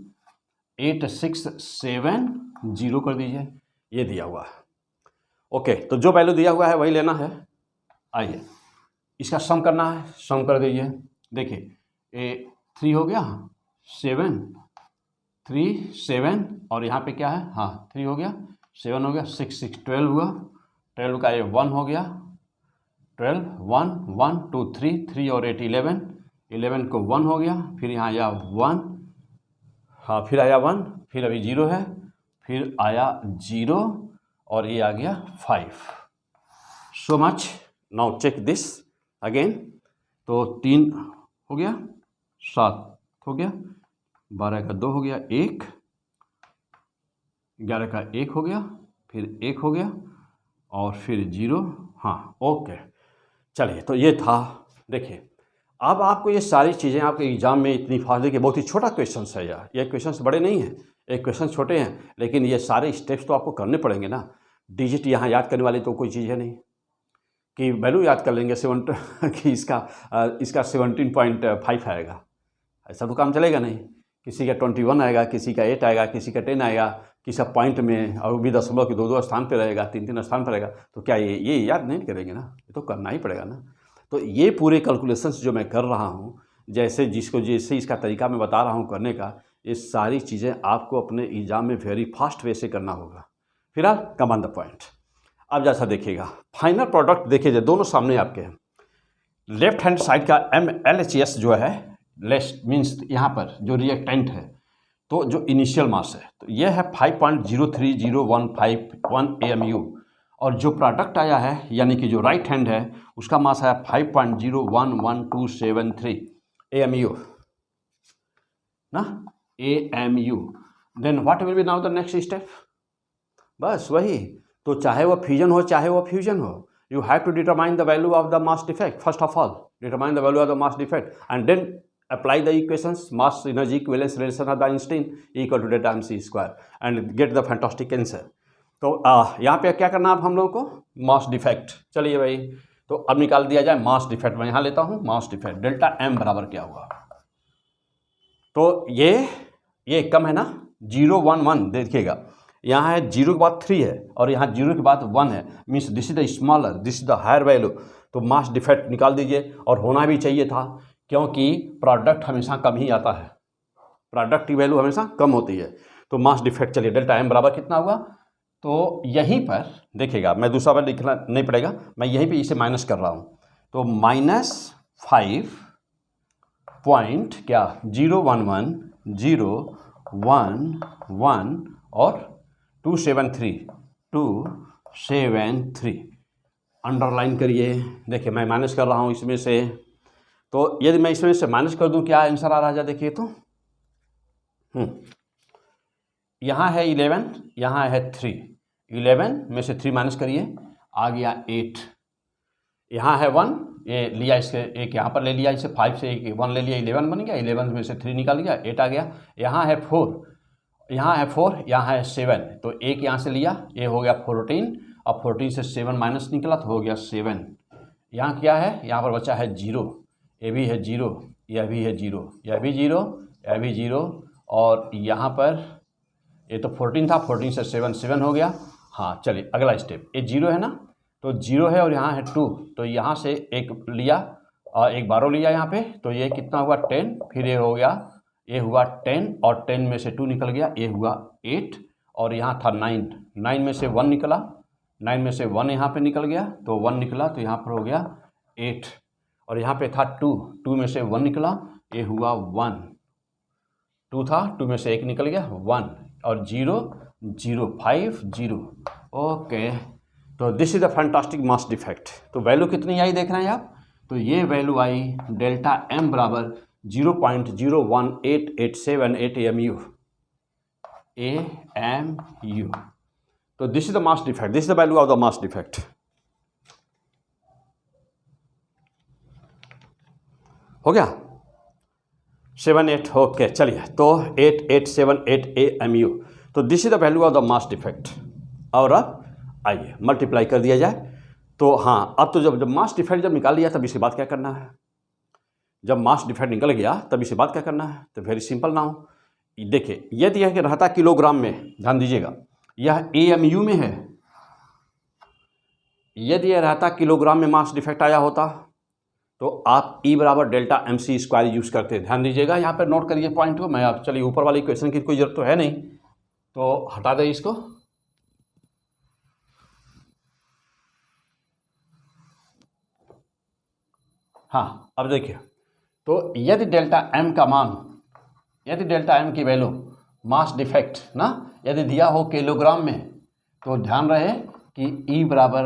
8 6 7 0 कर दीजिए, ये दिया हुआ है। ओके, तो जो वैल्यू दिया हुआ है वही लेना है। आइए इसका सम करना है, सम कर दीजिए। देखिए ये 3 हो गया, 7 3 7 और यहाँ पे क्या है, हाँ 3 हो गया, 7 हो गया, 6 6 12 हुआ, 12 का ये 1 हो गया, 12 1 1 2 3 3 और 8 11, 11 को 1 हो गया, फिर यहाँ आया 1, हाँ फिर आया 1, फिर अभी 0 है, फिर आया 0 और ये आ गया 5। So much. Now check this again, तो 3 हो गया, 7 हो गया, 12 का 2 हो गया, 1 11 का 1 हो गया, फिर 1 हो गया और फिर 0, हाँ ओके। चलिए तो ये था। देखिए अब आपको ये सारी चीज़ें आपके एग्जाम में इतनी फायदे के, बहुत ही छोटा क्वेश्चन है यार, ये क्वेश्चन बड़े नहीं हैं, एक क्वेश्चन छोटे हैं, लेकिन ये सारे स्टेप्स तो आपको करने पड़ेंगे ना। डिजिट यहाँ याद करने वाली तो कोई चीज़ है नहीं कि वैल्यू याद कर लेंगे 7 कि इसका 17.5 आएगा, ऐसा तो काम चलेगा नहीं। किसी का 21 आएगा, किसी का 8 आएगा, किसी का 10 आएगा, किसी का पॉइंट में और भी दशमलव के 2 स्थान पर रहेगा, 3 स्थान पर रहेगा, तो क्या ये याद नहीं करेंगे ना, ये तो करना ही पड़ेगा ना। तो ये पूरे कैलकुलेशंस जो मैं कर रहा हूँ, जैसे इसका तरीका मैं बता रहा हूँ करने का, ये सारी चीज़ें आपको अपने एग्जाम में वेरी फास्ट वे से करना होगा। फिलहाल कम ऑन द पॉइंट। अब जैसा देखिएगा फाइनल प्रोडक्ट देखिए, दोनों सामने आपके हैं। लेफ्ट हैंड साइड का MLHS जो है, लेस मीन्स यहाँ पर जो रिएक्टेंट है, तो जो इनिशियल मास है, तो ये है 5.03015 AMU, और जो प्रोडक्ट आया है यानी कि जो राइट हैंड है उसका मास है 5.0111273 AMU ना, AMU। Then what will be now the next step, बस वही। तो चाहे वो फ्यूजन हो चाहे वो फ्यूजन हो, you have to determine the value of the mass defect. First of all, determine the value of the mass defect and then apply the equations mass energy equivalence relation of the Einstein equal to delta mc square and get the fantastic answer. तो यहाँ पे क्या करना अब हम लोगों को, mass defect. चलिए भाई, तो अब निकाल दिया जाए मास डिफेक्ट। मैं यहाँ लेता हूँ मास डिफेक्ट, डेल्टा एम बराबर क्या हुआ। तो ये कम है ना, 011 देखिएगा, यहाँ है 0 के बाद 3 है और यहाँ 0 के बाद 1 है, means this is the smaller, this is the higher value. तो मास डिफेक्ट निकाल दीजिए, और होना भी चाहिए था क्योंकि प्रोडक्ट हमेशा कम ही आता है, प्रोडक्ट की वैल्यू हमेशा कम होती है। तो मास डिफेक्ट, चलिए डेल्टा एम बराबर कितना हुआ। तो यहीं पर देखिएगा, मैं दूसरा बार लिखना नहीं पड़ेगा, मैं यहीं पे इसे माइनस कर रहा हूँ। तो -5 पॉइंट क्या 011 और 273 अंडरलाइन करिए। देखिए मैं माइनस कर रहा हूँ इसमें से, तो यदि मैं इसमें से माइनस कर दूँ क्या आंसर आ रहा है, देखिए तो यहाँ है 11, यहाँ है 3, 11 में से 3 माइनस करिए, आ गया 8। यहाँ है 1, ये लिया, इसके एक यहाँ पर ले लिया, इसे 5 से एक 1 ले लिया, 11 बन गया, 11 में से 3 निकाल गया, 8 आ गया। यहाँ है 4, यहाँ है 4, यहाँ है 7, तो एक यहाँ से लिया, ये हो गया 14, और 14 से 7 माइनस निकला तो हो गया 7। यहाँ क्या है, यहाँ पर बचा है 0, ये भी है 0, यह भी है 0, यह भी 0, यह भी 0, और यहाँ पर ये तो 14 था, 14 से 7 हो गया। हाँ चलिए अगला स्टेप, ये 0 है ना, तो 0 है और यहाँ है 2, तो यहाँ से एक लिया और एक 12 लिया यहाँ पे, तो ये कितना हुआ 10, फिर ये हो गया, ये हुआ 10 और 10 में से 2 निकल गया, ये हुआ 8, और यहाँ था 9 में से 1 निकला, 9 में से 1 यहाँ पे निकल गया, तो 1 निकला, तो यहाँ पर हो गया 8, और यहाँ पे था 2 में से 1 निकला, ये हुआ 1, 2 था, 2 में से 1 निकल गया 1, और 0 0 5 0। ओके, तो this is the fantastic mass defect. तो वैल्यू कितनी आई देख रहे हैं आप, तो ये वैल्यू आई डेल्टा एम बराबर 0.01887 AMU। तो this is the mass defect, this is the value of the mass defect. हो गया 78, ओके चलिए, तो 8878 AMU। तो this is the value of the mass defect. और अब आइए मल्टीप्लाई कर दिया जाए। तो हाँ, अब तो जब मास डिफेक्ट जब निकाल लिया तब इसके बाद क्या करना है, जब मास डिफेक्ट निकल गया तब इसके बाद क्या करना है, तो वेरी सिंपल नाउ। देखिए यदि यह रहता किलोग्राम में, ध्यान दीजिएगा यह AMU में है, यदि यह रहता किलोग्राम में मास डिफेक्ट आया होता तो आप E बराबर डेल्टा MC स्क्वायर यूज़ करते। ध्यान दीजिएगा, यहाँ पर नोट करिए पॉइंट को। मैं आप चलिए ऊपर वाली इक्वेशन की कोई जरूरत तो है नहीं, तो हटा दें इसको। हाँ अब देखिए, तो यदि डेल्टा M का मान, यदि डेल्टा M की वैल्यू मास डिफेक्ट ना यदि दिया हो किलोग्राम में, तो ध्यान रहे कि E बराबर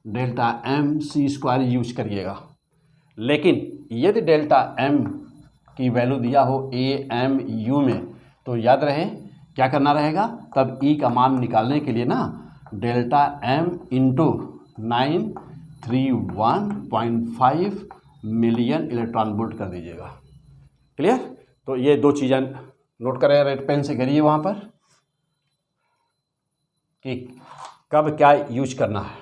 डेल्टा MC स्क्वायर यूज करिएगा। लेकिन यदि डेल्टा M की वैल्यू दिया हो AMU में, तो याद रहे क्या करना रहेगा, तब E का मान निकालने के लिए ना delta M into 931.5 million electron volt कर दीजिएगा। क्लियर, तो ये दो चीज़ें नोट करें, रेड पेन से करिए वहाँ पर कि कब क्या यूज करना है।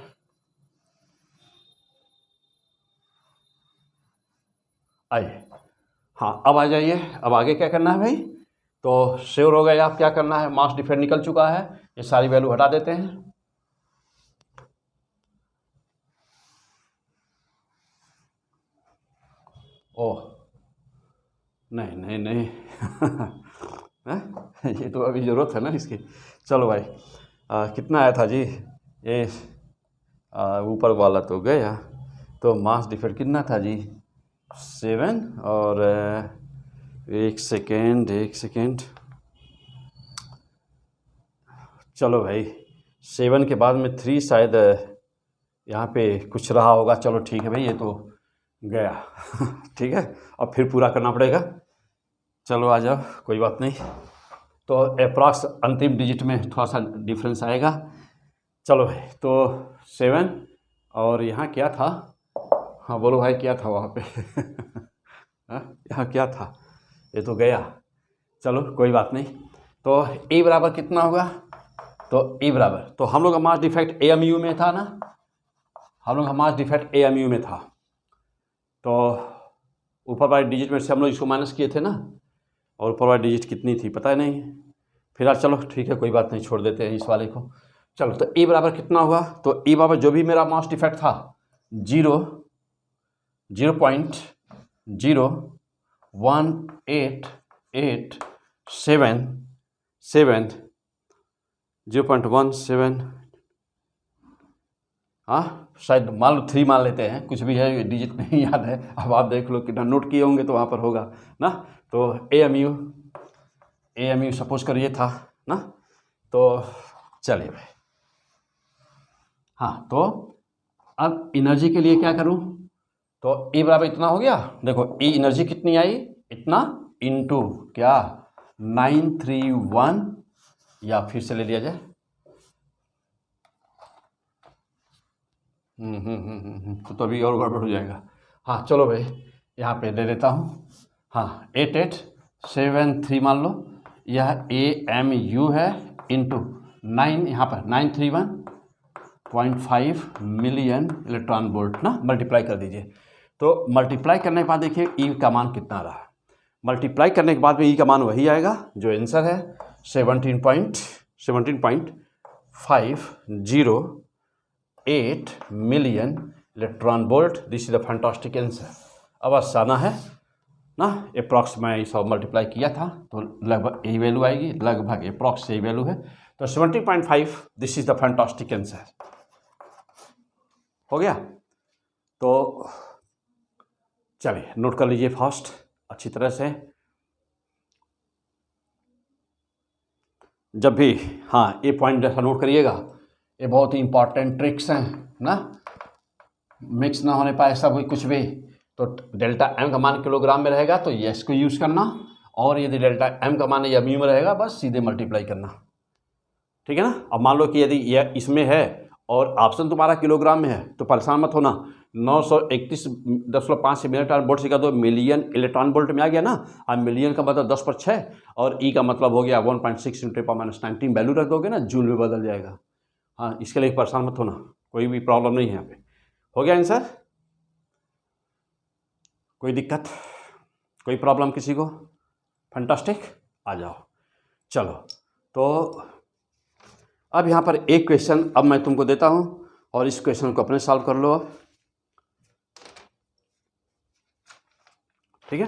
आइए, हाँ अब आ जाइए, अब आगे क्या करना है भाई, तो श्योर हो गए आप क्या करना है। मास डिफेक्ट निकल चुका है, ये सारी वैल्यू हटा देते हैं। ओह नहीं नहीं नहीं ये तो अभी ज़रूरत है ना इसकी। चलो भाई, कितना आया था जी, ये ऊपर वाला तो गया, तो मास डिफेक्ट कितना था जी 7, और एक सेकेंड, चलो भाई 7 के बाद में 3 शायद यहाँ पे कुछ रहा होगा, चलो ठीक है भाई, ये तो गया ठीक है, अब फिर पूरा करना पड़ेगा। चलो आ जाओ, कोई बात नहीं। तो अप्रॉक्स अंतिम डिजिट में थोड़ा सा डिफरेंस आएगा। चलो भाई, तो 7 और यहाँ क्या था, हाँ बोलो भाई क्या था वहाँ पे हाँ यहाँ क्या था, ये तो गया। चलो कोई बात नहीं। तो ए बराबर कितना होगा, तो ए बराबर, तो हम लोग का मास डिफेक्ट AMU में था ना, हम लोग का मास डिफेक्ट AMU में था, तो ऊपर वाली डिजिट में से हम लोग इसको माइनस किए थे ना, और ऊपर वाली डिजिट कितनी थी पता नहीं, फिलहाल चलो ठीक है कोई बात नहीं, छोड़ देते हैं इस वाले को। चलो तो ए बराबर कितना हुआ, तो ए बराबर जो भी मेरा मास डिफेक्ट था 0.18877 हाँ शायद मान लो 3 मान लेते हैं, कुछ भी है ये डिजिट नहीं याद है, अब आप देख लो कितना नोट किए होंगे तो वहाँ पर होगा ना। तो AMU सपोज कर ये था ना, तो चलिए भाई, हाँ तो अब एनर्जी के लिए क्या करूँ, तो E बराबर इतना हो गया, देखो E एनर्जी कितनी आई, इतना इनटू क्या 931, या फिर से ले लिया जाए तो अभी और गड़बड़ हो जाएगा। हाँ चलो भाई यहाँ पे ले लेता हूँ, हाँ 8873 मान लो, यह AMU है इंटू 9, यहाँ पर 931.5 मिलियन इलेक्ट्रॉन वोल्ट ना, मल्टीप्लाई कर दीजिए। तो मल्टीप्लाई करने के बाद देखिए ई का मान कितना रहा, मल्टीप्लाई करने के बाद में ई का मान वही आएगा जो आंसर है 17.508 million electron volt. This is the fantastic answer. अब आसाना है ना, अप्रॉक्स में ये सब मल्टीप्लाई किया था तो लगभग यही वैल्यू आएगी, लगभग अप्रॉक्स यही वैल्यू है, तो 17.5, this is the fantastic answer. हो गया, तो चलिए नोट कर लीजिए फास्ट अच्छी तरह से। जब भी हाँ ये पॉइंट जैसा नोट करिएगा, ये बहुत ही इंपॉर्टेंट ट्रिक्स हैं ना, मिक्स ना होने पाए सब कुछ भी। तो डेल्टा एम का मान किलोग्राम में रहेगा तो यस को यूज़ करना, और यदि डेल्टा एम का मान एमयू में रहेगा बस सीधे मल्टीप्लाई करना, ठीक है ना। अब मान लो कि यदि यह इसमें है और ऑप्शन तुम्हारा किलोग्राम में है तो परेशान मत होना, 931.5 इलेक्ट्रॉन वोल्ट से का तो मिलियन इलेक्ट्रॉन वोल्ट में आ गया ना, अब मिलियन का मतलब 10 पर 6 और ई का मतलब हो गया 1.6 × 10⁻⁹ वैल्यू रख दोगे ना, जूल में बदल जाएगा। हाँ इसके लिए परेशान मत होना, कोई भी प्रॉब्लम नहीं है यहाँ पे। हो गया आंसर, कोई दिक्कत, कोई प्रॉब्लम किसी को, फैंटास्टिक, आ जाओ। चलो तो अब यहाँ पर एक क्वेश्चन अब मैं तुमको देता हूँ और इस क्वेश्चन को अपने सॉल्व कर लो। ठीक है,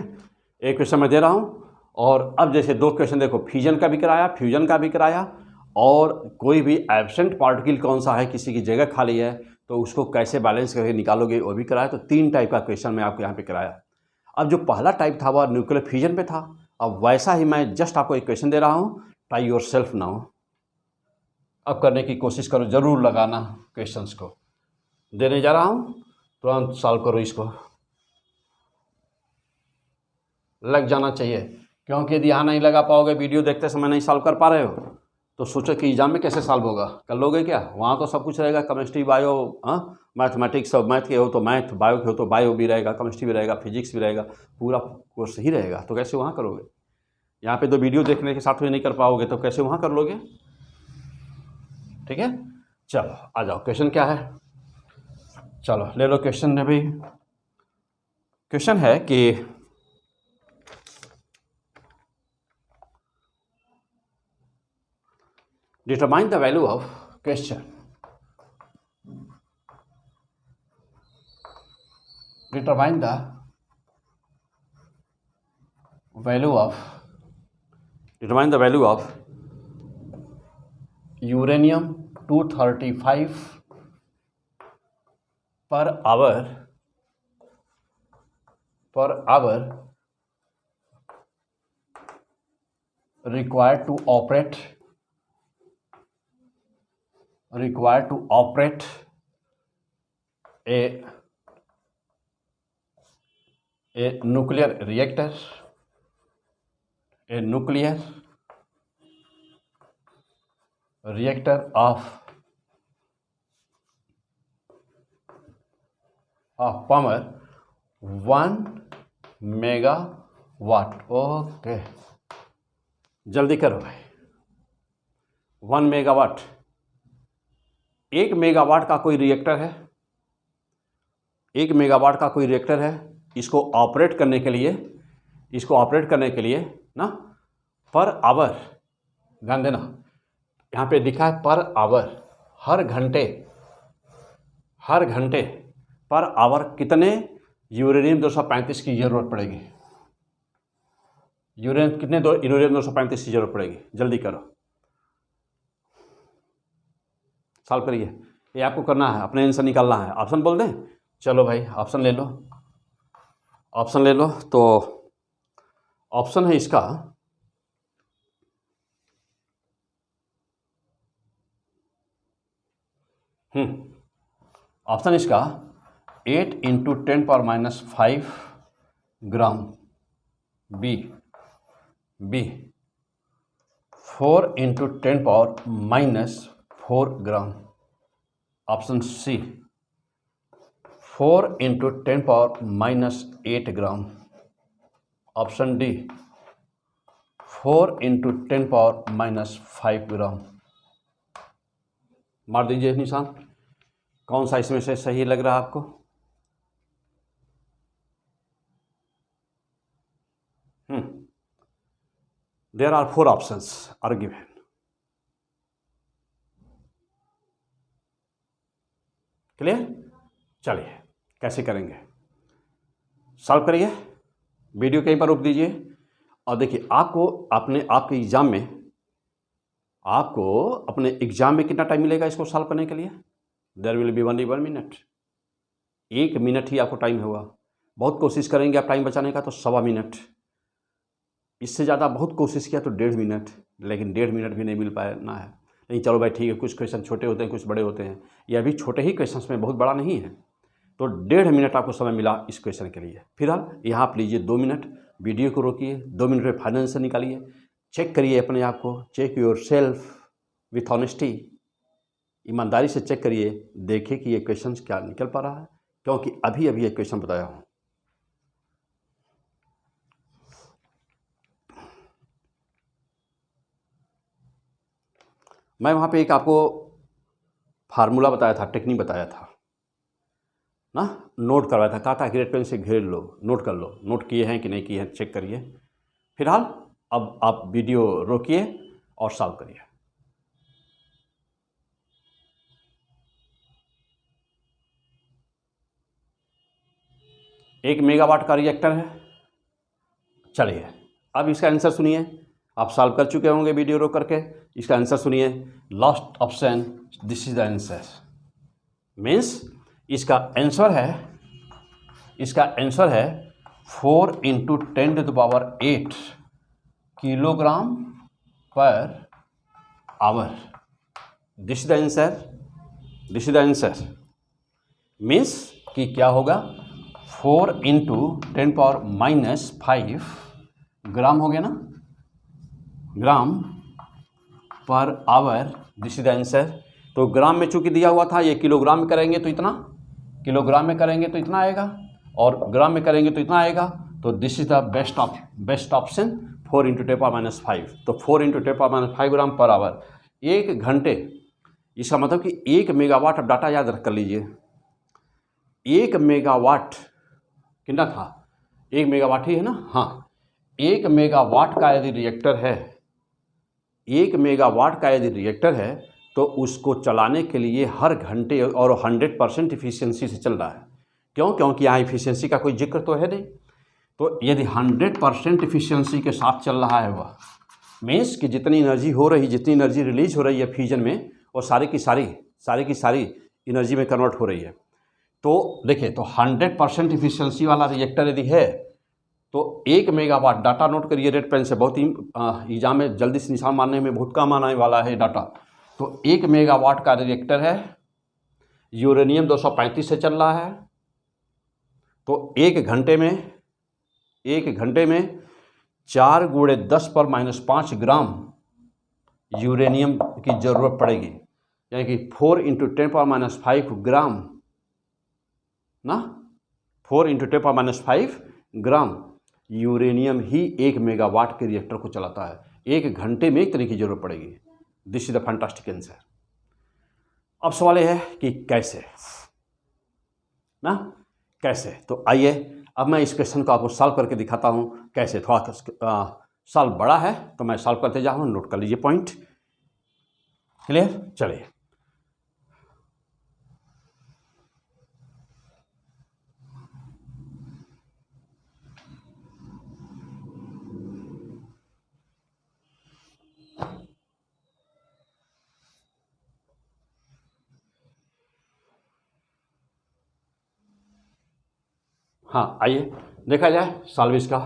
एक क्वेश्चन मैं दे रहा हूँ और अब जैसे 2 क्वेश्चन देखो, फ्यूजन का भी कराया, फ्यूजन का भी कराया, और कोई भी एब्सेंट पार्टिकल कौन सा है, किसी की जगह खाली है तो उसको कैसे बैलेंस करके निकालोगे वो भी कराया। तो 3 टाइप का क्वेश्चन मैं आपको यहाँ पे कराया। अब जो पहला टाइप था वह न्यूक्लियर फ्यूजन पे था, अब वैसा ही मैं जस्ट आपको एक क्वेश्चन दे रहा हूँ, ट्राई योर सेल्फ नाउ। अब करने की कोशिश करो, ज़रूर लगाना क्वेश्चंस को, देने जा रहा हूँ, तुरंत सॉल्व करो इसको, लग जाना चाहिए, क्योंकि यदि यहाँ नहीं लगा पाओगे, वीडियो देखते समय नहीं सॉल्व कर पा रहे हो तो सोचो कि एग्जाम में कैसे सॉल्व होगा, कर लोगे क्या? वहाँ तो सब कुछ रहेगा, केमिस्ट्री बायो, हाँ मैथमेटिक्स, सब मैथ के हो तो मैथ, बायो के हो तो बायो भी रहेगा, केमिस्ट्री भी रहेगा, फिजिक्स भी रहेगा, पूरा कोर्स ही रहेगा, तो कैसे वहाँ करोगे? यहाँ पे तो वीडियो देखने के साथ में नहीं कर पाओगे तो कैसे वहाँ कर लोगे? ठीक है, चलो आ जाओ, क्वेश्चन क्या है, चलो ले लो क्वेश्चन में भी। क्वेश्चन है कि determine the value of question, determine the value of, determine the value of uranium 235 per hour required to operate a nuclear reactor, a nuclear reactor of power 1 megawatt. Okay, जल्दी करो भाई। 1 megawatt, 1 megawatt का कोई reactor है, 1 megawatt का कोई reactor है। इसको ऑपरेट करने के लिए ना पर आवर, ध्यान देना यहाँ पे लिखा है पर आवर, हर घंटे पर आवर कितने यूरेनियम 235 की जरूरत पड़ेगी। यूरेनियम 235 की जरूरत पड़ेगी। जल्दी करो, सॉल्व करिए। ये आपको करना है, अपने आंसर निकालना है। ऑप्शन बोल दें? चलो भाई ऑप्शन ले लो, तो ऑप्शन है इसका ऑप्शन इसका 8 × 10⁻⁵ ग्राम, बी 4 × 10⁻⁴ ग्राम, ऑप्शन सी 4 × 10⁻⁸ ग्राम, ऑप्शन डी 4 × 10⁻⁵ ग्राम। मार दीजिए निशान, कौन सा इसमें से सही लग रहा है आपको? There are 4 options are given. Clear? चलिए कैसे करेंगे, सॉल्व करिए। वीडियो कहीं पर रोक दीजिए और देखिए आपको आपके एग्जाम में, आपको अपने एग्जाम में कितना टाइम मिलेगा इसको सॉल्व करने के लिए? There will be 1 minute. 1 minute ही आपको टाइम होगा। बहुत कोशिश करेंगे आप टाइम बचाने का तो 1.25 मिनट, इससे ज़्यादा बहुत कोशिश किया तो 1.5 मिनट, लेकिन 1.5 मिनट भी नहीं मिल पाना है। नहीं चलो भाई ठीक है, कुछ क्वेश्चन छोटे होते हैं, कुछ बड़े होते हैं, ये अभी छोटे ही क्वेश्चन में, बहुत बड़ा नहीं है, तो 1.5 मिनट आपको समय मिला इस क्वेश्चन के लिए। फिलहाल यहाँ आप लीजिए 2 मिनट, वीडियो को रोकिए, 2 मिनट में फाइनल आंसर निकालिए, चेक करिए अपने आप को, check yourself with honesty, ईमानदारी से चेक करिए, देखिए कि ये क्वेश्चन क्या निकल पा रहा है, क्योंकि अभी अभी एक क्वेश्चन बताया हूँ। मैं वहाँ पे एक आपको फार्मूला बताया था, टेक्निक बताया था ना, नोट करवाया था, कहा था कि रेड पेन से घेर लो, नोट कर लो, नोट किए हैं कि नहीं किए हैं चेक करिए। फिलहाल अब आप वीडियो रोकिए और सॉल्व करिए। एक मेगावाट का रिएक्टर है। चलिए अब इसका आंसर सुनिए, आप सॉल्व कर चुके होंगे वीडियो रोक करके, इसका आंसर सुनिए। Last option, this is the answer, means इसका आंसर है 4 × 10⁸ किलोग्राम पर hour. This is the answer, means कि क्या होगा, 4 × 10⁻⁵ ग्राम हो गया ना, gram per hour, this is the answer. तो ग्राम में चूंकि दिया हुआ था, ये किलोग्राम में करेंगे तो इतना, किलोग्राम में करेंगे तो इतना आएगा, और ग्राम में करेंगे तो इतना आएगा। तो this is the best option 4 × 10⁻⁵। तो 4 × 10⁻⁵ ग्राम पर आवर, 1 घंटे। इसका मतलब कि 1 मेगावाट, अब डाटा याद रख कर लीजिए, 1 मेगावाट कितना था, 1 मेगावाट ही है ना, हाँ, 1 मेगावाट का यदि रिएक्टर है, 1 मेगावाट का यदि रिएक्टर है तो उसको चलाने के लिए हर घंटे और 100% इफिशियंसी से चल रहा है। क्यों? क्योंकि यहाँ इफिशियंसी का कोई जिक्र तो है नहीं। तो यदि 100% इफिशियंसी के साथ चल रहा है वह, मीन्स कि जितनी एनर्जी हो रही, जितनी एनर्जी रिलीज हो रही है फ्यूजन में, वो सारी की सारी एनर्जी में कन्वर्ट हो रही है। तो देखिए, तो 100% इफिशियंसी वाला रिएक्टर यदि है तो 1 मेगावाट, डाटा नोट करिए रेड पेन से, बहुत ही एग्जाम में जल्दी से निशान मारने में बहुत काम आने वाला है डाटा। तो 1 मेगावाट का रिएक्टर है, यूरेनियम 235 से चल रहा है, तो एक घंटे में 4 × 10⁻5 ग्राम यूरेनियम की ज़रूरत पड़ेगी, यानी कि 4 × 10⁻5 ग्राम ना, 4 × 10⁻5 ग्राम यूरेनियम ही 1 मेगावाट के रिएक्टर को चलाता है। एक घंटे में एक तरह की ज़रूरत पड़ेगी। This is the fantastic answer. अब सवाल यह है कि कैसे ना, कैसे। तो आइए अब मैं इस क्वेश्चन को आपको सॉल्व करके दिखाता हूँ कैसे। थोड़ा सॉल्व बड़ा है तो मैं सॉल्व करते जा रहा हूँ, नोट कर लीजिए पॉइंट। क्लियर? चलिए हाँ, आइए देखा जाए सॉल्व इसका।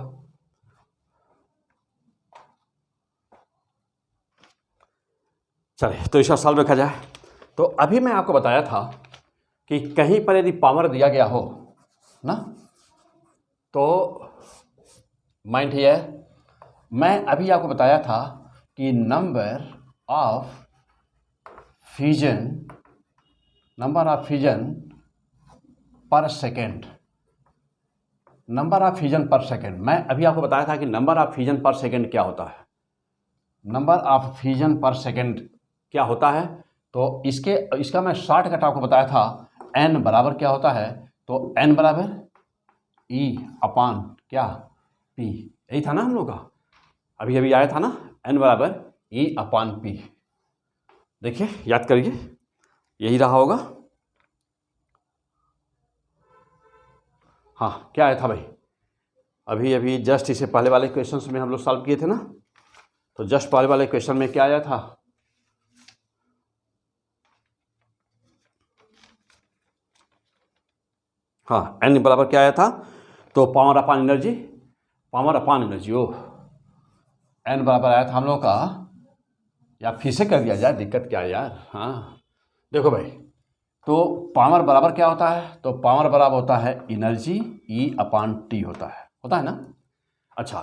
चलिए तो इसका सॉल्व देखा जाए। तो अभी मैं आपको बताया था कि कहीं पर यदि पावर दिया गया हो ना, तो माइंड हियर, मैं अभी आपको बताया था कि नंबर ऑफ फ्यूजन पर सेकेंड, नंबर ऑफ फ्यूजन पर सेकेंड। मैं अभी आपको बताया था कि नंबर ऑफ फ्यूजन पर सेकेंड क्या होता है, नंबर ऑफ फ्यूजन पर सेकेंड क्या होता है। तो इसका मैं शॉर्टकट आपको बताया था, n बराबर क्या होता है, तो n बराबर E/, क्या, P। यही था ना हम लोग का, अभी अभी आया था ना, n बराबर E/P। देखिए याद करिए, यही रहा होगा। हाँ, क्या आया था भाई, अभी अभी जस्ट इसे पहले वाले क्वेश्चन में हम लोग सॉल्व किए थे ना, तो जस्ट पहले वाले क्वेश्चन में क्या आया था, हाँ, n बराबर क्या आया था, तो पावर अपॉन एनर्जी, ओह, n बराबर आया था हम लोग का, या फिर से कर दिया जाए, दिक्कत क्या है यार। हाँ देखो भाई, तो पावर बराबर क्या होता है, तो पावर बराबर होता है एनर्जी E/T होता है ना। अच्छा,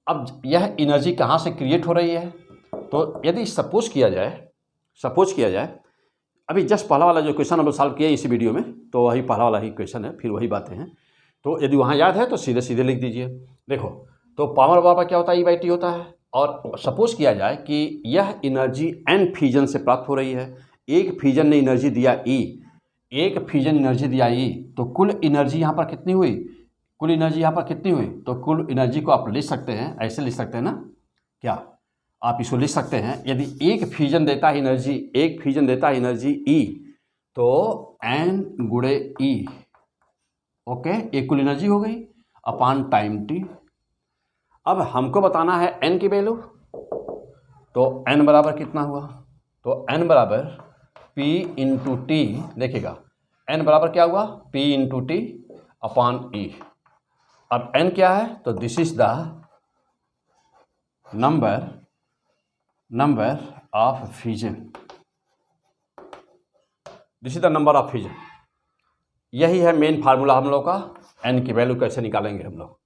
अब यह एनर्जी कहाँ से क्रिएट हो रही है, तो यदि सपोज किया जाए अभी जस्ट पहला वाला जो क्वेश्चन हम लोग सॉल्व किए इसी वीडियो में, तो वही पहला वाला ही क्वेश्चन है, फिर वही बातें हैं। तो यदि वहाँ याद है तो सीधे सीधे लिख दीजिए। देखो, तो पावर बराबर क्या होता है, E/T होता है, और सपोज किया जाए कि यह एनर्जी n फ्यूजन से प्राप्त हो रही है। एक फ्यूजन ने एनर्जी दिया E, तो कुल एनर्जी यहाँ पर कितनी हुई, तो कुल एनर्जी को आप लिख सकते हैं, ऐसे लिख सकते हैं ना, क्या आप इसको लिख सकते हैं, यदि एक फ्यूजन देता है एनर्जी E, तो n × E, ओके, एक कुल एनर्जी हो गई अपॉन टाइम t। अब हमको बताना है n की वैल्यू, तो n बराबर कितना हुआ, तो n बराबर P × T, देखिएगा n बराबर क्या हुआ, P × T अपॉन E। अब n क्या है, तो this is the number of fusion, यही है मेन फार्मूला हम लोग का। n की वैल्यू कैसे निकालेंगे हम लोग,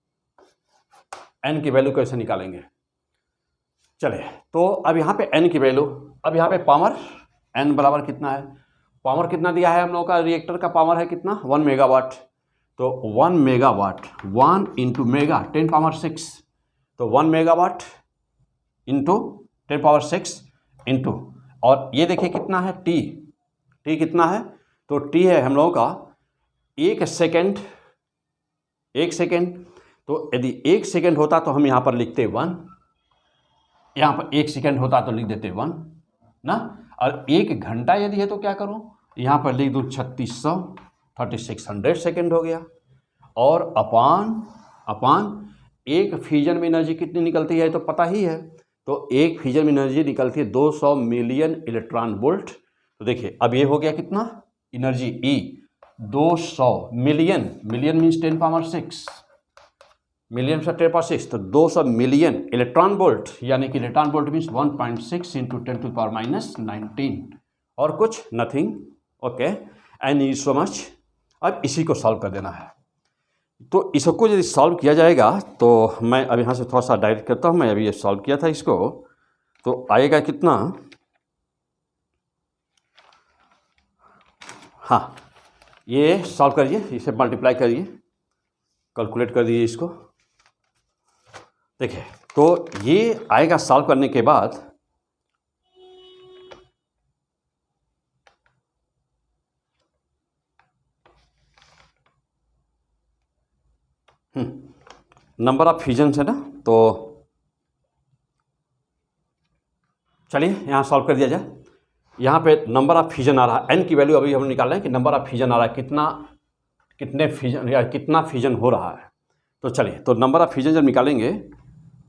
चलिए, तो अब यहाँ पे n की वैल्यू, अब यहाँ पे पावर n बराबर कितना है, पावर कितना दिया है हम लोग का, रिएक्टर का पावर है कितना, 1 मेगावाट, तो 1 मेगावाट 1 × मेगा 10⁻6, तो 1 मेगावाट इंटू 10⁻6 इंटू, और ये देखिए कितना है, t कितना है, तो t है हम लोगों का 1 सेकेंड, तो यदि 1 सेकेंड होता तो हम यहाँ पर लिखते 1, यहाँ पर 1 सेकेंड होता तो लिख देते 1 ना, और 1 घंटा यदि है तो क्या करूँ, यहाँ पर लिख दूँ 3600 सेकेंड हो गया, और अपान एक फ्यूजन में एनर्जी कितनी निकलती है तो पता ही है, तो एक फ्यूजन में एनर्जी निकलती है 200 मिलियन इलेक्ट्रॉन वोल्ट। तो देखिए अब ये हो गया कितना, energy E 200 million means 10⁻6, million से 10⁻6, तो 200 मिलियन इलेक्ट्रॉन वोल्ट, यानी कि इलेक्ट्रॉन वोल्ट मीन्स 1.6 × 10⁻19, और कुछ nothing, okay. N is so much. अब इसी को सॉल्व कर देना है। तो इसको यदि सॉल्व किया जाएगा तो मैं अब यहाँ से थोड़ा सा डायरेक्ट करता हूँ। मैं अभी ये सॉल्व किया था इसको, तो आएगा कितना, हाँ ये सॉल्व करिए, इसे मल्टीप्लाई करिए, कैलकुलेट कर दीजिए इसको। देखिए तो ये आएगा सॉल्व करने के बाद नंबर ऑफ फ्यूजन है ना, तो चलिए यहाँ सॉल्व कर दिया जाए। यहाँ पे नंबर ऑफ फ्यूजन आ रहा है, एन की वैल्यू अभी हम निकाल रहे हैं कि नंबर ऑफ फ्यूजन आ रहा है कितने फ्यूजन या कितना फ्यूजन हो रहा है। तो चलिए, तो नंबर ऑफ फ्यूजन जब निकालेंगे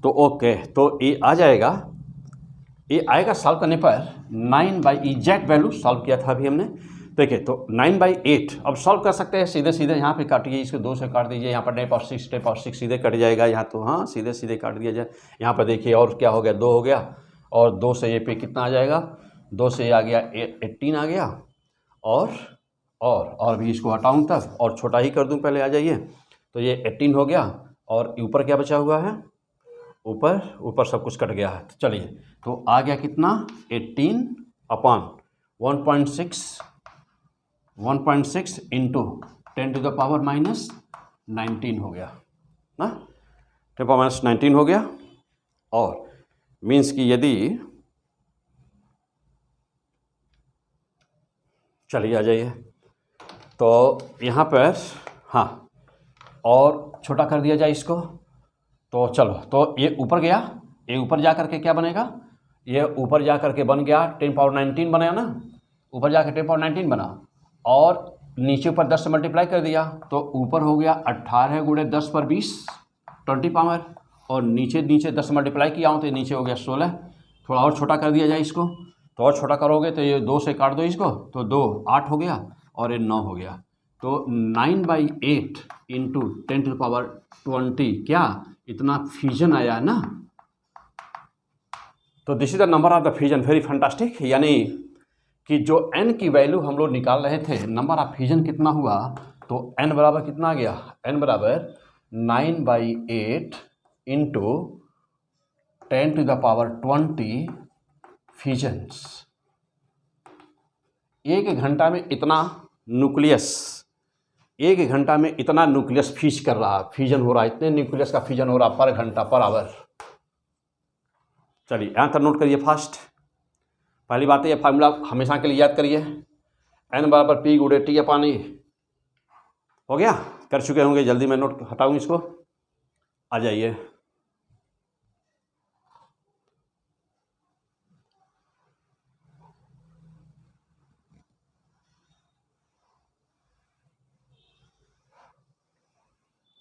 तो ओके, तो ये आ जाएगा, ये आएगा सॉल्व करने पर 9 एग्जैक्ट वैल्यू सॉल्व किया था अभी हमने। देखिए तो 9/8 अब सॉल्व कर सकते हैं सीधे सीधे। यहाँ पे काटिए, इसको 2 से काट दीजिए, यहाँ पर स्टेप और 6 सीधे कट जाएगा यहाँ, तो हाँ सीधे सीधे काट दिया जाए। यहाँ पर देखिए और क्या हो गया, 2 हो गया, और 2 से ये पे कितना आ जाएगा, 2 से आ गया 18 आ गया, और भी इसको हटाऊँ तब और छोटा ही कर दूँ पहले, आ जाइए। तो ये 18 हो गया, और ऊपर क्या बचा हुआ है, ऊपर सब कुछ कट गया है। तो चलिए, तो आ गया कितना, 18/1.6 इंटू 10⁻⁻19 हो गया ना, 10⁻⁻19 हो गया। और मीन्स कि यदि, चलिए आ जाइए, तो यहाँ पर हाँ और छोटा कर दिया जाए इसको। तो चलो, तो ये ऊपर गया, ये ऊपर जा कर के क्या बनेगा, ये ऊपर जा कर के बन गया 10⁻19 बनेगा ना, ऊपर जा कर 10⁻19 बना, और नीचे ऊपर 10 से मल्टीप्लाई कर दिया, तो ऊपर हो गया 18 × 10⁻20 20 पावर, और नीचे 10 से मल्टीप्लाई किया हूँ तो नीचे हो गया 16। थोड़ा और छोटा कर दिया जाए इसको, तो और छोटा करोगे तो ये 2 से काट दो इसको, तो 2 8 हो गया, और ये 9 हो गया। तो 9/8 इंटू 10⁻20 क्या इतना फ्यूजन आया है ना। तो this is the number of the fusion, very fantastic. यानी कि जो n की वैल्यू हम लोग निकाल रहे थे, नंबर ऑफ फ्यूजन कितना हुआ, तो n बराबर कितना आ गया, n बराबर 9/8 इंटू 10⁻20 फ्यूजन्स। 1 घंटा में इतना न्यूक्लियस, 1 घंटा में इतना न्यूक्लियस फ्यूजन हो रहा है, इतने न्यूक्लियस का फ्यूजन हो रहा पर घंटा, पर आवर। चलिए यहाँ तक नोट करिए फास्ट। पहली बात है, ये फार्मूला हमेशा के लिए याद करिए, n बराबर P × T/E। हो गया, कर चुके होंगे, जल्दी मैं नोट हटाऊँ इसको, आ जाइए।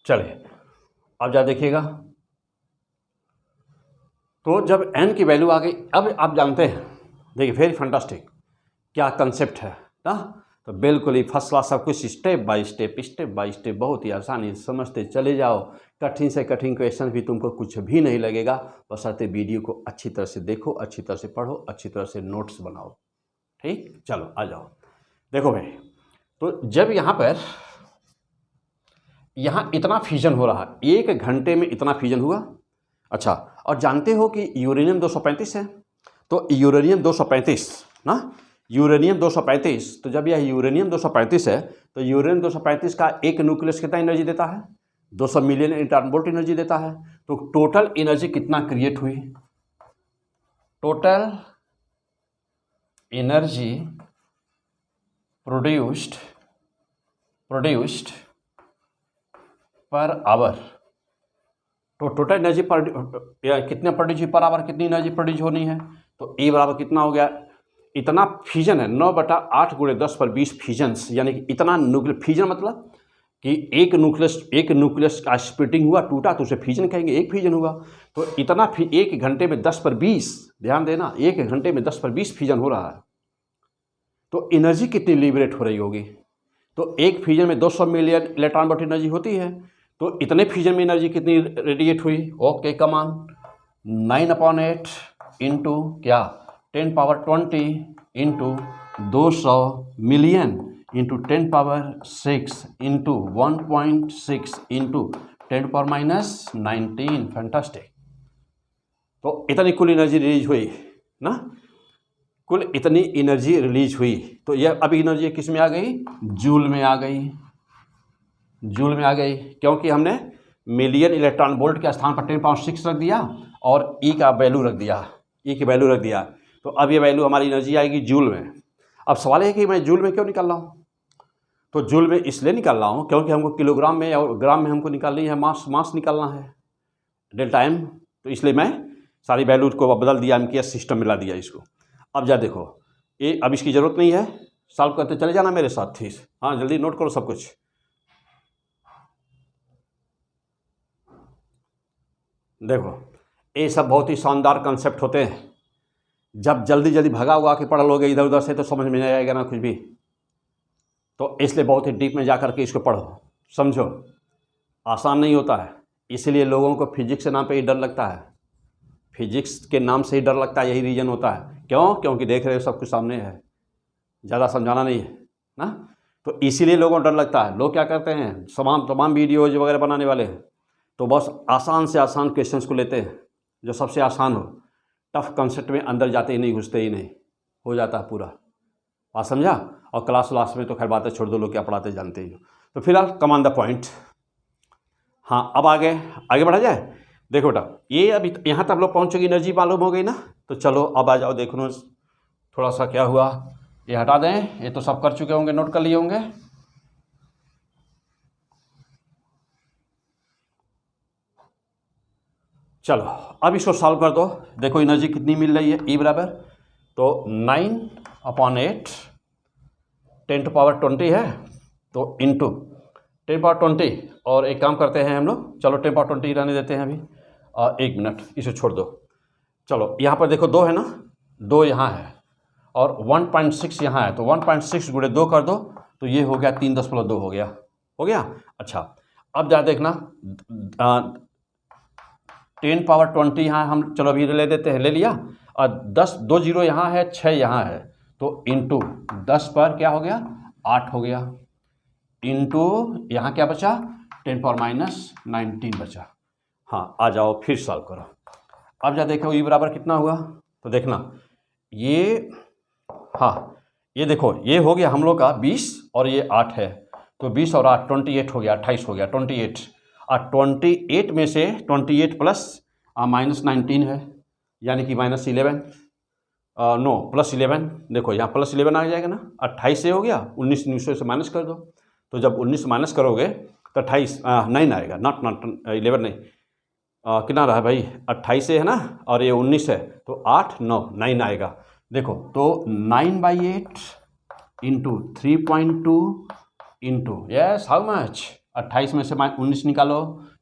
चलिए अब जा देखिएगा, तो जब n की वैल्यू आ गई, अब आप जानते हैं, देखिए वेरी फैंटास्टिक क्या कंसेप्ट है ना। तो बिल्कुल ही फर्स्ट क्लास, सब कुछ स्टेप बाय स्टेप बहुत ही आसानी से समझते चले जाओ। कठिन से कठिन क्वेश्चन भी तुमको कुछ भी नहीं लगेगा, बशर्ते वीडियो को अच्छी तरह से देखो, अच्छी तरह से पढ़ो, अच्छी तरह से नोट्स बनाओ। ठीक, चलो आ जाओ। देखो भाई, तो जब यहाँ इतना फ्यूजन हो रहा, 1 घंटे में इतना फ्यूजन हुआ। अच्छा, और जानते हो कि यूरेनियम 235 है, तो यूरेनियम 235 ना, यूरेनियम 235, तो जब यह यूरेनियम 235 है, तो यूरेनियम 235 का एक न्यूक्लियस कितना एनर्जी देता है, 200 मिलियन इलेक्ट्रॉन वोल्ट एनर्जी देता है। तो टोटल एनर्जी कितना क्रिएट हुई, total energy produced per hour, तो टोटल एनर्जी कितने प्रोड्यूस पर आवर, कितनी एनर्जी प्रोड्यूस होनी है, तो ए बराबर कितना हो गया, इतना फ्यूजन है 9/8 × 10⁻20 फ्यूजन्स। यानी कि इतना न्यूक्लियर फ्यूजन, मतलब कि एक न्यूक्लियस का स्प्लिटिंग हुआ, टूटा, तो उसे फ्यूजन कहेंगे, एक फ्यूजन हुआ। तो इतना 1 घंटे में 10/20, ध्यान देना, 1 घंटे में 10/20 फ्यूजन हो रहा है, तो एनर्जी कितनी लिबरेट हो रही होगी। तो एक फ्यूजन में 200 मिलियन इलेक्ट्रॉन वोल्ट एनर्जी होती है, तो इतने फ्यूजन में एनर्जी कितनी रेडिएट हुई, ओके कमान 9/8 इंटू क्या 10⁻20 into 200 million into 10⁻6 into 1.6 into 10⁻19। Fantastic. तो इतनी कुल एनर्जी रिलीज हुई ना, कुल इतनी एनर्जी रिलीज हुई। तो यह अभी एनर्जी किस में आ गई? जूल में आ गई, जूल में आ गई, क्योंकि हमने मिलियन इलेक्ट्रॉन वोल्ट के स्थान पर 10⁻6 रख दिया और ई का वैल्यू रख दिया, ई की वैल्यू रख दिया। तो अब ये वैल्यू हमारी एनर्जी आएगी जूल में। अब सवाल है कि मैं जूल में क्यों निकाल रहा हूँ? तो जूल में इसलिए निकाल रहा हूँ क्योंकि हमको किलोग्राम में और ग्राम में हमको निकालनी है, मास निकालना है, डेल्टा एम। तो इसलिए मैं सारी वैल्यू को बदल दिया, एम के सिस्टम मिला दिया इसको। अब जा देखो, ये अब इसकी ज़रूरत नहीं है, सॉल्व करते चले जाना मेरे साथ ही। हाँ जल्दी नोट करो सब कुछ। देखो ये सब बहुत ही शानदार कंसेप्ट होते हैं, जब जल्दी जल्दी भगा हुआ के पढ़ लोगे इधर उधर से तो समझ में नहीं आएगा ना कुछ भी। तो इसलिए बहुत ही डीप में जा कर के इसको पढ़ो, समझो। आसान नहीं होता है, इसीलिए लोगों को फिजिक्स के नाम पे ही डर लगता है, फिजिक्स के नाम से ही डर लगता है, यही रीज़न होता है। क्यों? क्योंकि देख रहे हो सब कुछ सामने है, ज़्यादा समझाना नहीं है ना। तो इसीलिए लोगों को डर लगता है। लोग क्या करते हैं, तमाम वीडियोज वगैरह बनाने वाले हैं तो बस आसान से आसान क्वेश्चंस को लेते हैं, जो सबसे आसान हो। टफ कंसेप्ट में अंदर जाते ही नहीं, घुसते ही नहीं, हो जाता है पूरा। बात समझा? और क्लास में तो खैर बातें छोड़ दो, लोग क्या पढ़ाते जानते ही हो। तो फिलहाल कमान द पॉइंट। हाँ अब आगे बढ़ा जाए। देखो बेटा, ये अभी यहाँ तक आप लोग पहुँच चुकी, एनर्जी मालूम हो गई ना। तो चलो अब आ जाओ, देखो थोड़ा सा क्या हुआ, ये हटा दें, ये तो सब कर चुके होंगे, नोट कर लिए होंगे। चलो अब इसको सॉल्व कर दो। देखो एनर्जी कितनी मिल रही है, ई बराबर तो 9/8 10⁻20 है, तो इंटू 10⁻20। और एक काम करते हैं हम लोग, चलो 10⁻20 रहने देते हैं अभी, और 1 मिनट इसे छोड़ दो। चलो यहाँ पर देखो 2 है ना, 2 यहाँ है और 1.6 यहाँ है, तो 1.6 गुणे 2 कर दो तो ये हो गया 3.2 हो गया। अच्छा अब जा देखना 10⁻20 यहाँ हम चलो अभी ले देते हैं, ले लिया, और 2 0 यहाँ है, 6 यहाँ है, तो इंटू 10 पर क्या हो गया 8 हो गया, इंटू यहाँ क्या बचा 10⁻19 बचा। हाँ आ जाओ फिर सॉल्व करो। अब जा देखो ई बराबर कितना हुआ, तो देखना ये, हाँ ये देखो ये हो गया हम लोग का 20 और ये 8 है, तो 20 और 8 28 हो गया, 28 हो गया, 28। और 28 में से 28 प्लस -19 है, यानी कि -11, नो +11। देखो यहाँ +11 आ जाएगा ना, 28 से हो गया, 19 से माइनस कर दो, तो जब 19 माइनस करोगे तो 28 9 आएगा, नॉट 11 नहीं, कितना रहा भाई 28 से है ना, और ये 19 है, तो 8 9 9 आएगा। देखो तो 9/8 into 3.2 into yes how much, 28 में से 19 निकालो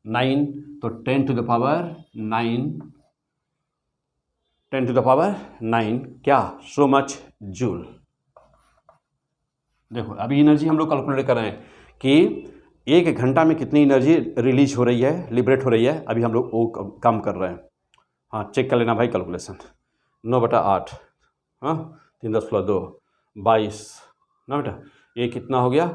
9, तो 10⁻9 क्या, सो मच जूल। देखो अभी एनर्जी हम लोग कैलकुलेट कर रहे हैं कि 1 घंटा में कितनी एनर्जी रिलीज हो रही है, लिबरेट हो रही है, अभी हम लोग वो काम कर रहे हैं। हाँ चेक कर लेना भाई कैलकुलेशन। 9/8 हाँ 3.2 22 ना बेटा, ये कितना हो गया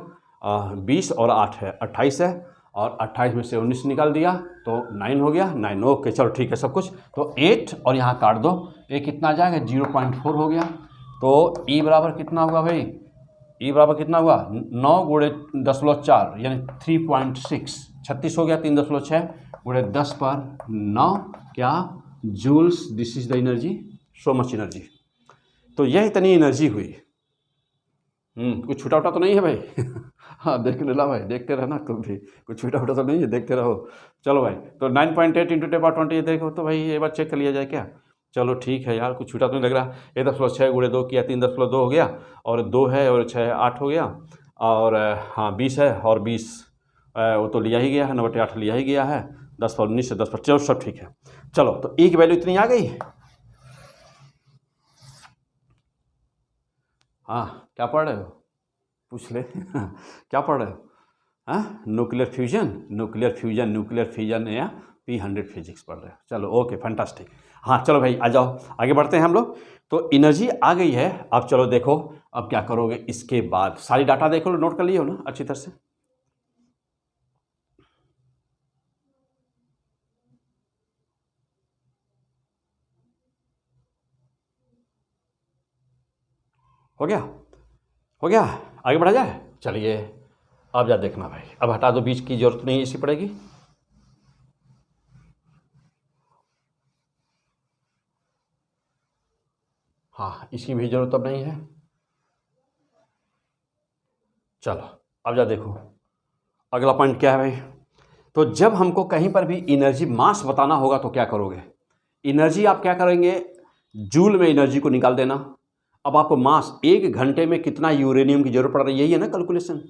20 और 8 है 28 है, और 28 में से 19 निकाल दिया तो 9 हो गया, 9 ओके चलो ठीक है सब कुछ। तो 8 और यहाँ काट दो, ये कितना आ जाएगा 0.4 हो गया। तो ई बराबर कितना हुआ भाई, ई बराबर कितना हुआ 9 गुणे 10⁻4 यानी 3.6, 36 हो गया, 3.6 गुणे 10 पर 9 क्या joules. This is the energy, so much energy. तो यह इतनी एनर्जी हुई। कुछ छूटा उटा तो नहीं है भाई हाँ देख लेना भाई, देखते रहना तुम भी, कुछ छूटा उटा तो नहीं है, देखते रहो। चलो भाई तो 9.8 इंटू 10⁻20 देखो तो भाई एक बार चेक कर लिया जाए क्या। चलो ठीक है यार, कुछ छूटा तो नहीं लग रहा। 1.6 गुणे 2 किया 3.2 हो गया, और 2 है और 6 8 हो गया, और हाँ 20 है और 20 वो तो लिया ही गया है, 9/8 लिया ही गया है, 10 पर 19 से 10 पर, चलो सब ठीक है। चलो तो ई की वैल्यू इतनी आ गई। हाँ क्या पढ़ रहे हो, पूछ ले क्या पढ़ रहे हो। हाँ न्यूक्लियर फ्यूजन या P100 फिजिक्स पढ़ रहे हो, चलो ओके फैंटास्टिक। हाँ चलो भाई आ जाओ, आगे बढ़ते हैं हम लोग। तो एनर्जी आ गई है, अब चलो देखो अब क्या करोगे इसके बाद। सारी डाटा देख लो, नोट कर लिए हो ना अच्छी तरह से। हो गया, हो गया, आगे बढ़ा जाए। चलिए अब जा देखना भाई, अब हटा दो, बीच की जरूरत नहीं इसी पड़ेगी। हाँ इसकी भी जरूरत अब नहीं है। चलो अब जा देखो अगला पॉइंट क्या है भाई। तो जब हमको कहीं पर भी एनर्जी मास बताना होगा तो क्या करोगे। एनर्जी आप क्या करेंगे, जूल में एनर्जी को निकाल देना। अब आपको मास, 1 घंटे में कितना यूरेनियम की जरूरत पड़ रही है, यही है ना कैलकुलेशन।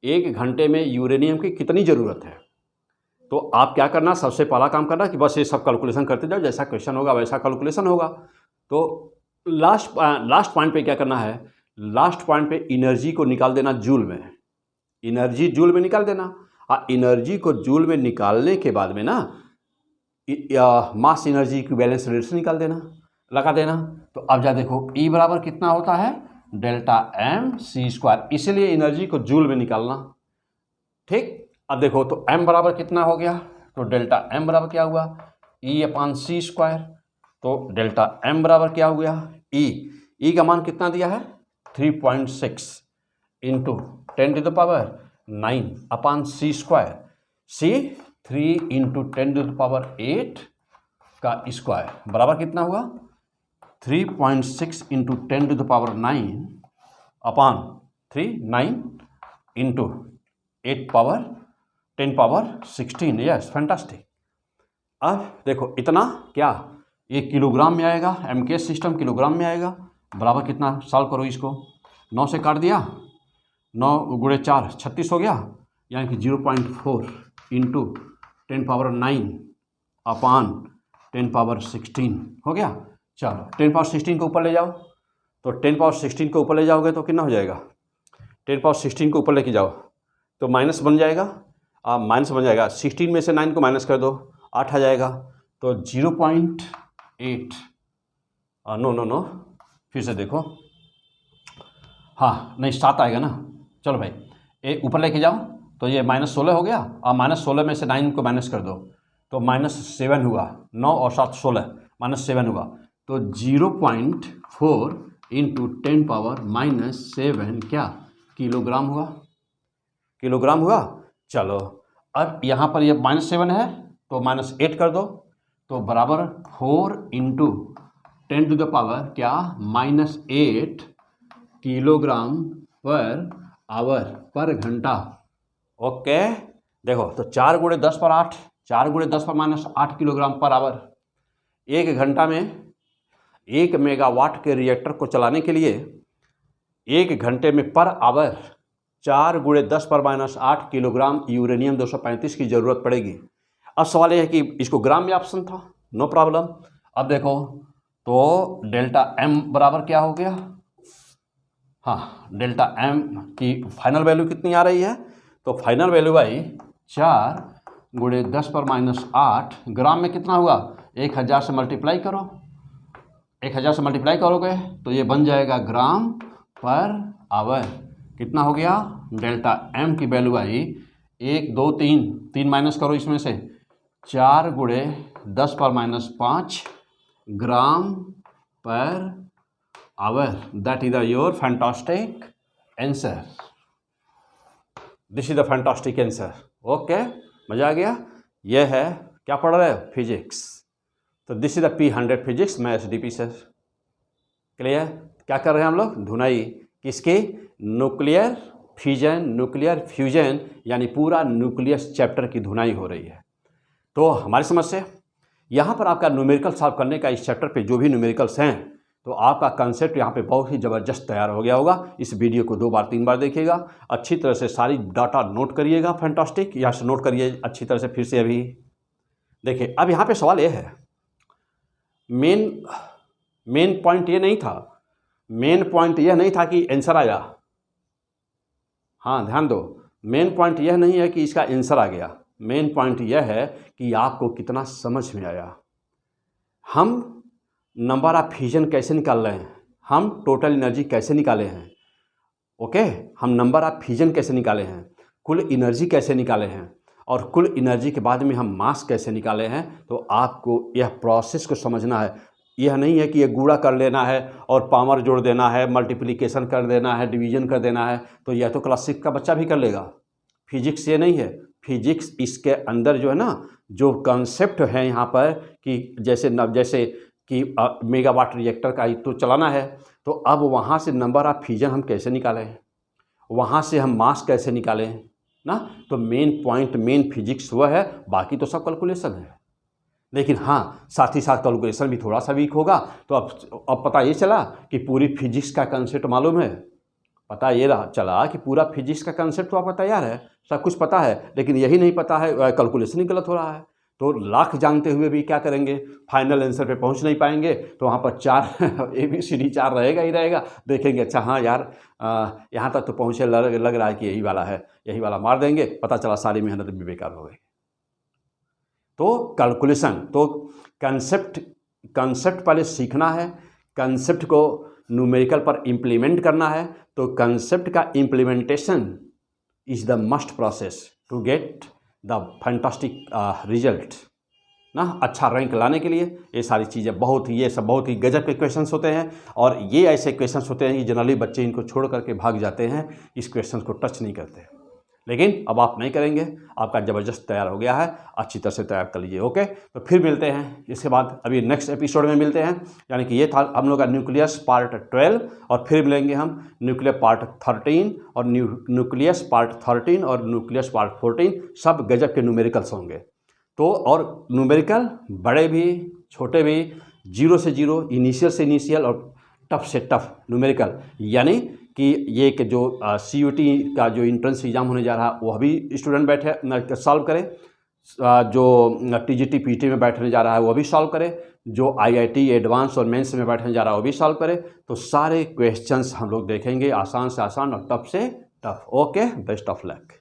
1 घंटे में यूरेनियम की कितनी ज़रूरत है। तो आप क्या करना, सबसे पहला काम करना कि बस ये सब कैलकुलेशन करते जाओ, जैसा क्वेश्चन होगा वैसा कैलकुलेशन होगा। तो लास्ट पॉइंट पे क्या करना है, लास्ट पॉइंट पे एनर्जी को निकाल देना जूल में। एनर्जी जूल में निकाल देना। एनर्जी को जूल में निकालने के बाद में ना मास एनर्जी इक्विवेलेंस रेट से निकाल देना, लगा देना। तो अब जा देखो E बराबर कितना होता है, डेल्टा mc², इसीलिए एनर्जी को जूल में निकालना। ठीक, अब देखो तो m बराबर कितना हो गया, तो डेल्टा m बराबर क्या हुआ, E/c²। तो डेल्टा m बराबर क्या हो गया, E का मान कितना दिया है 3.6 इंटू 10⁹ c 3 इंटू 10⁸ का स्क्वायर बराबर कितना हुआ 3.6 इंटू 10⁻9 इंटू 10⁻16। Yes fantastic. अब देखो इतना क्या, ये किलोग्राम में आएगा, MK सिस्टम किलोग्राम में आएगा। बराबर कितना, सॉल्व करो इसको, 9 से काट दिया, 9 × 4 36 हो गया, यानी कि 0.4 इंटू 10⁻9/10⁻16 हो गया। चलो 10⁻16 को ऊपर ले जाओ, तो 10⁻16 को ऊपर ले जाओगे तो कितना हो जाएगा, 10⁻16 को ऊपर लेके जाओ तो माइनस बन जाएगा, माइनस बन जाएगा। 16 में से 9 को माइनस कर दो, 8 आ जाएगा। तो 0.8 नो फिर से देखो, हाँ नहीं 7 आएगा ना। चलो भाई ये ऊपर लेके जाओ, तो ये -16 हो गया, और -16 में से 9 को माइनस कर दो तो -7 हुआ। 9 और 7 16, -7 हुआ। तो 0.4 इंटू 10⁻−7 क्या किलोग्राम हुआ, किलोग्राम हुआ। चलो अब यहाँ पर ये -7 है तो -8 कर दो, तो बराबर 4 इंटू 10⁻, क्या -8 किलोग्राम पर आवर, पर घंटा। ओके देखो तो 4 × 10⁸, 4 × 10⁻8 किलोग्राम पर आवर। 1 घंटा में 1 मेगावाट के रिएक्टर को चलाने के लिए 1 घंटे में पर आवर 4 × 10⁻8 किलोग्राम यूरेनियम 235 की ज़रूरत पड़ेगी। अब सवाल यह है कि इसको ग्राम में ऑप्शन था, नो प्रॉब्लम। अब देखो तो डेल्टा M बराबर क्या हो गया, हाँ डेल्टा M की फाइनल वैल्यू कितनी आ रही है, तो फाइनल वैल्यू आई 4 × 10⁻8 ग्राम में कितना हुआ, 1000 से मल्टीप्लाई करो, 1000 से मल्टीप्लाई करोगे तो ये बन जाएगा ग्राम पर आवर। कितना हो गया, डेल्टा M की वैल्यू आई 1 2 3 माइनस करो इसमें से, 4 × 10⁻5 gram per hour. That is your fantastic answer, this is the fantastic answer. Okay मज़ा आ गया। यह है क्या पढ़ रहे हो, फिजिक्स। तो this is the P100 physics maths DP sir. Clear, क्या कर रहे हैं हम लोग, धुनाई किसकी, न्यूक्लियर फिजन, न्यूक्लियर फ्यूजन, यानी पूरा न्यूक्लियस चैप्टर की धुनाई हो रही है। तो हमारी समझ से यहाँ पर आपका न्यूमेरिकल सॉल्व करने का, इस चैप्टर पे जो भी न्यूमेरिकल्स हैं, तो आपका कंसेप्ट यहाँ पे बहुत ही ज़बरदस्त तैयार हो गया होगा। इस वीडियो को 2 बार 3 बार देखिएगा, अच्छी तरह से सारी डाटा नोट करिएगा। फैंटास्टिक, यहाँ से नोट करिए अच्छी तरह से फिर से। अभी देखिए अब यहाँ पे सवाल ये है, मेन पॉइंट ये नहीं था, मेन पॉइंट यह नहीं था कि आंसर आया, हाँ ध्यान दो, मेन पॉइंट यह नहीं है कि इसका आंसर आ गया, मेन पॉइंट यह है कि आपको कितना समझ में आया। हम नंबर ऑफ फ्यूजन कैसे निकाल रहे हैं, हम टोटल एनर्जी कैसे निकाले हैं, ओके, हम नंबर ऑफ फ्यूजन कैसे निकाले हैं, कुल एनर्जी कैसे निकाले हैं, और कुल एनर्जी के बाद में हम मास कैसे निकाले हैं। तो आपको यह प्रोसेस को समझना है। यह नहीं है कि ये गुणा कर लेना है और पावर जोड़ देना है, मल्टीप्लिकेशन कर देना है, डिवीजन कर देना है, तो यह तो क्लास 6 का बच्चा भी कर लेगा। फिजिक्स ये नहीं है। फिजिक्स इसके अंदर जो है ना, जो कॉन्सेप्ट है यहाँ पर कि जैसे कि मेगावाट रिएक्टर का तो चलाना है, तो अब वहाँ से नंबर ऑफ फ्यूजन हम कैसे निकालें, वहाँ से हम मास कैसे निकालें ना। तो मेन पॉइंट, मेन फिजिक्स वह है, बाकी तो सब कैलकुलेशन है। लेकिन हाँ, साथ ही साथ कैलकुलेशन भी थोड़ा सा वीक होगा। तो अब पता ये चला कि पूरी फिजिक्स का कंसेप्ट मालूम है, पता ये चला कि पूरा फिजिक्स का कंसेप्ट तो आपको तैयार है, सब कुछ पता है, लेकिन यही नहीं पता है, कैलकुलेशन ही गलत हो रहा है। तो लाख जानते हुए भी क्या करेंगे, फाइनल आंसर पे पहुंच नहीं पाएंगे। तो वहाँ पर 4 ABCD 4 रहेगा ही रहेगा। देखेंगे अच्छा हाँ यार, यहाँ तक तो पहुँचे, लग रहा है कि यही वाला है, यही वाला मार देंगे, पता चला सारी मेहनत भी बेकार हो गई। तो कैलकुलेशन, तो कंसेप्ट पहले सीखना है, कंसेप्ट को न्यूमेरिकल पर इम्प्लीमेंट करना है। तो कंसेप्ट का implementation is the must process to get the fantastic result ना। अच्छा रैंक लाने के लिए ये सारी चीज़ें ये सब बहुत ही गजब के क्वेश्चंस होते हैं। और ये ऐसे क्वेश्चंस होते हैं कि जनरली बच्चे इनको छोड़ करके भाग जाते हैं, इस क्वेश्चन को टच नहीं करते। लेकिन अब आप नहीं करेंगे, आपका ज़बरदस्त तैयार हो गया है, अच्छी तरह से तैयार कर लीजिए। ओके, तो फिर मिलते हैं इसके बाद, अभी नेक्स्ट एपिसोड में मिलते हैं। यानी कि ये था हम लोग का न्यूक्लियस पार्ट 12, और फिर मिलेंगे हम न्यूक्लियर पार्ट 13 और न्यूक्लियस पार्ट 13 और न्यूक्लियस पार्ट 14। सब गजब के न्यूमेरिकल्स होंगे। तो और न्यूमेरिकल बड़े भी छोटे भी, 0 से 0, इनिशियल से इनिशियल और टफ से टफ न्यूमेरिकल, यानी कि ये कि जो CUT का जो एंट्रेंस एग्ज़ाम होने जा रहा है वह भी स्टूडेंट बैठे सॉल्व करें, जो TGT PT में बैठने जा रहा है वह भी सॉल्व करे, जो IIT एडवांस और मेंस में बैठने जा रहा है वो भी सॉल्व करे। तो सारे क्वेश्चंस हम लोग देखेंगे, आसान से आसान और टफ से tough. Okay, best of luck.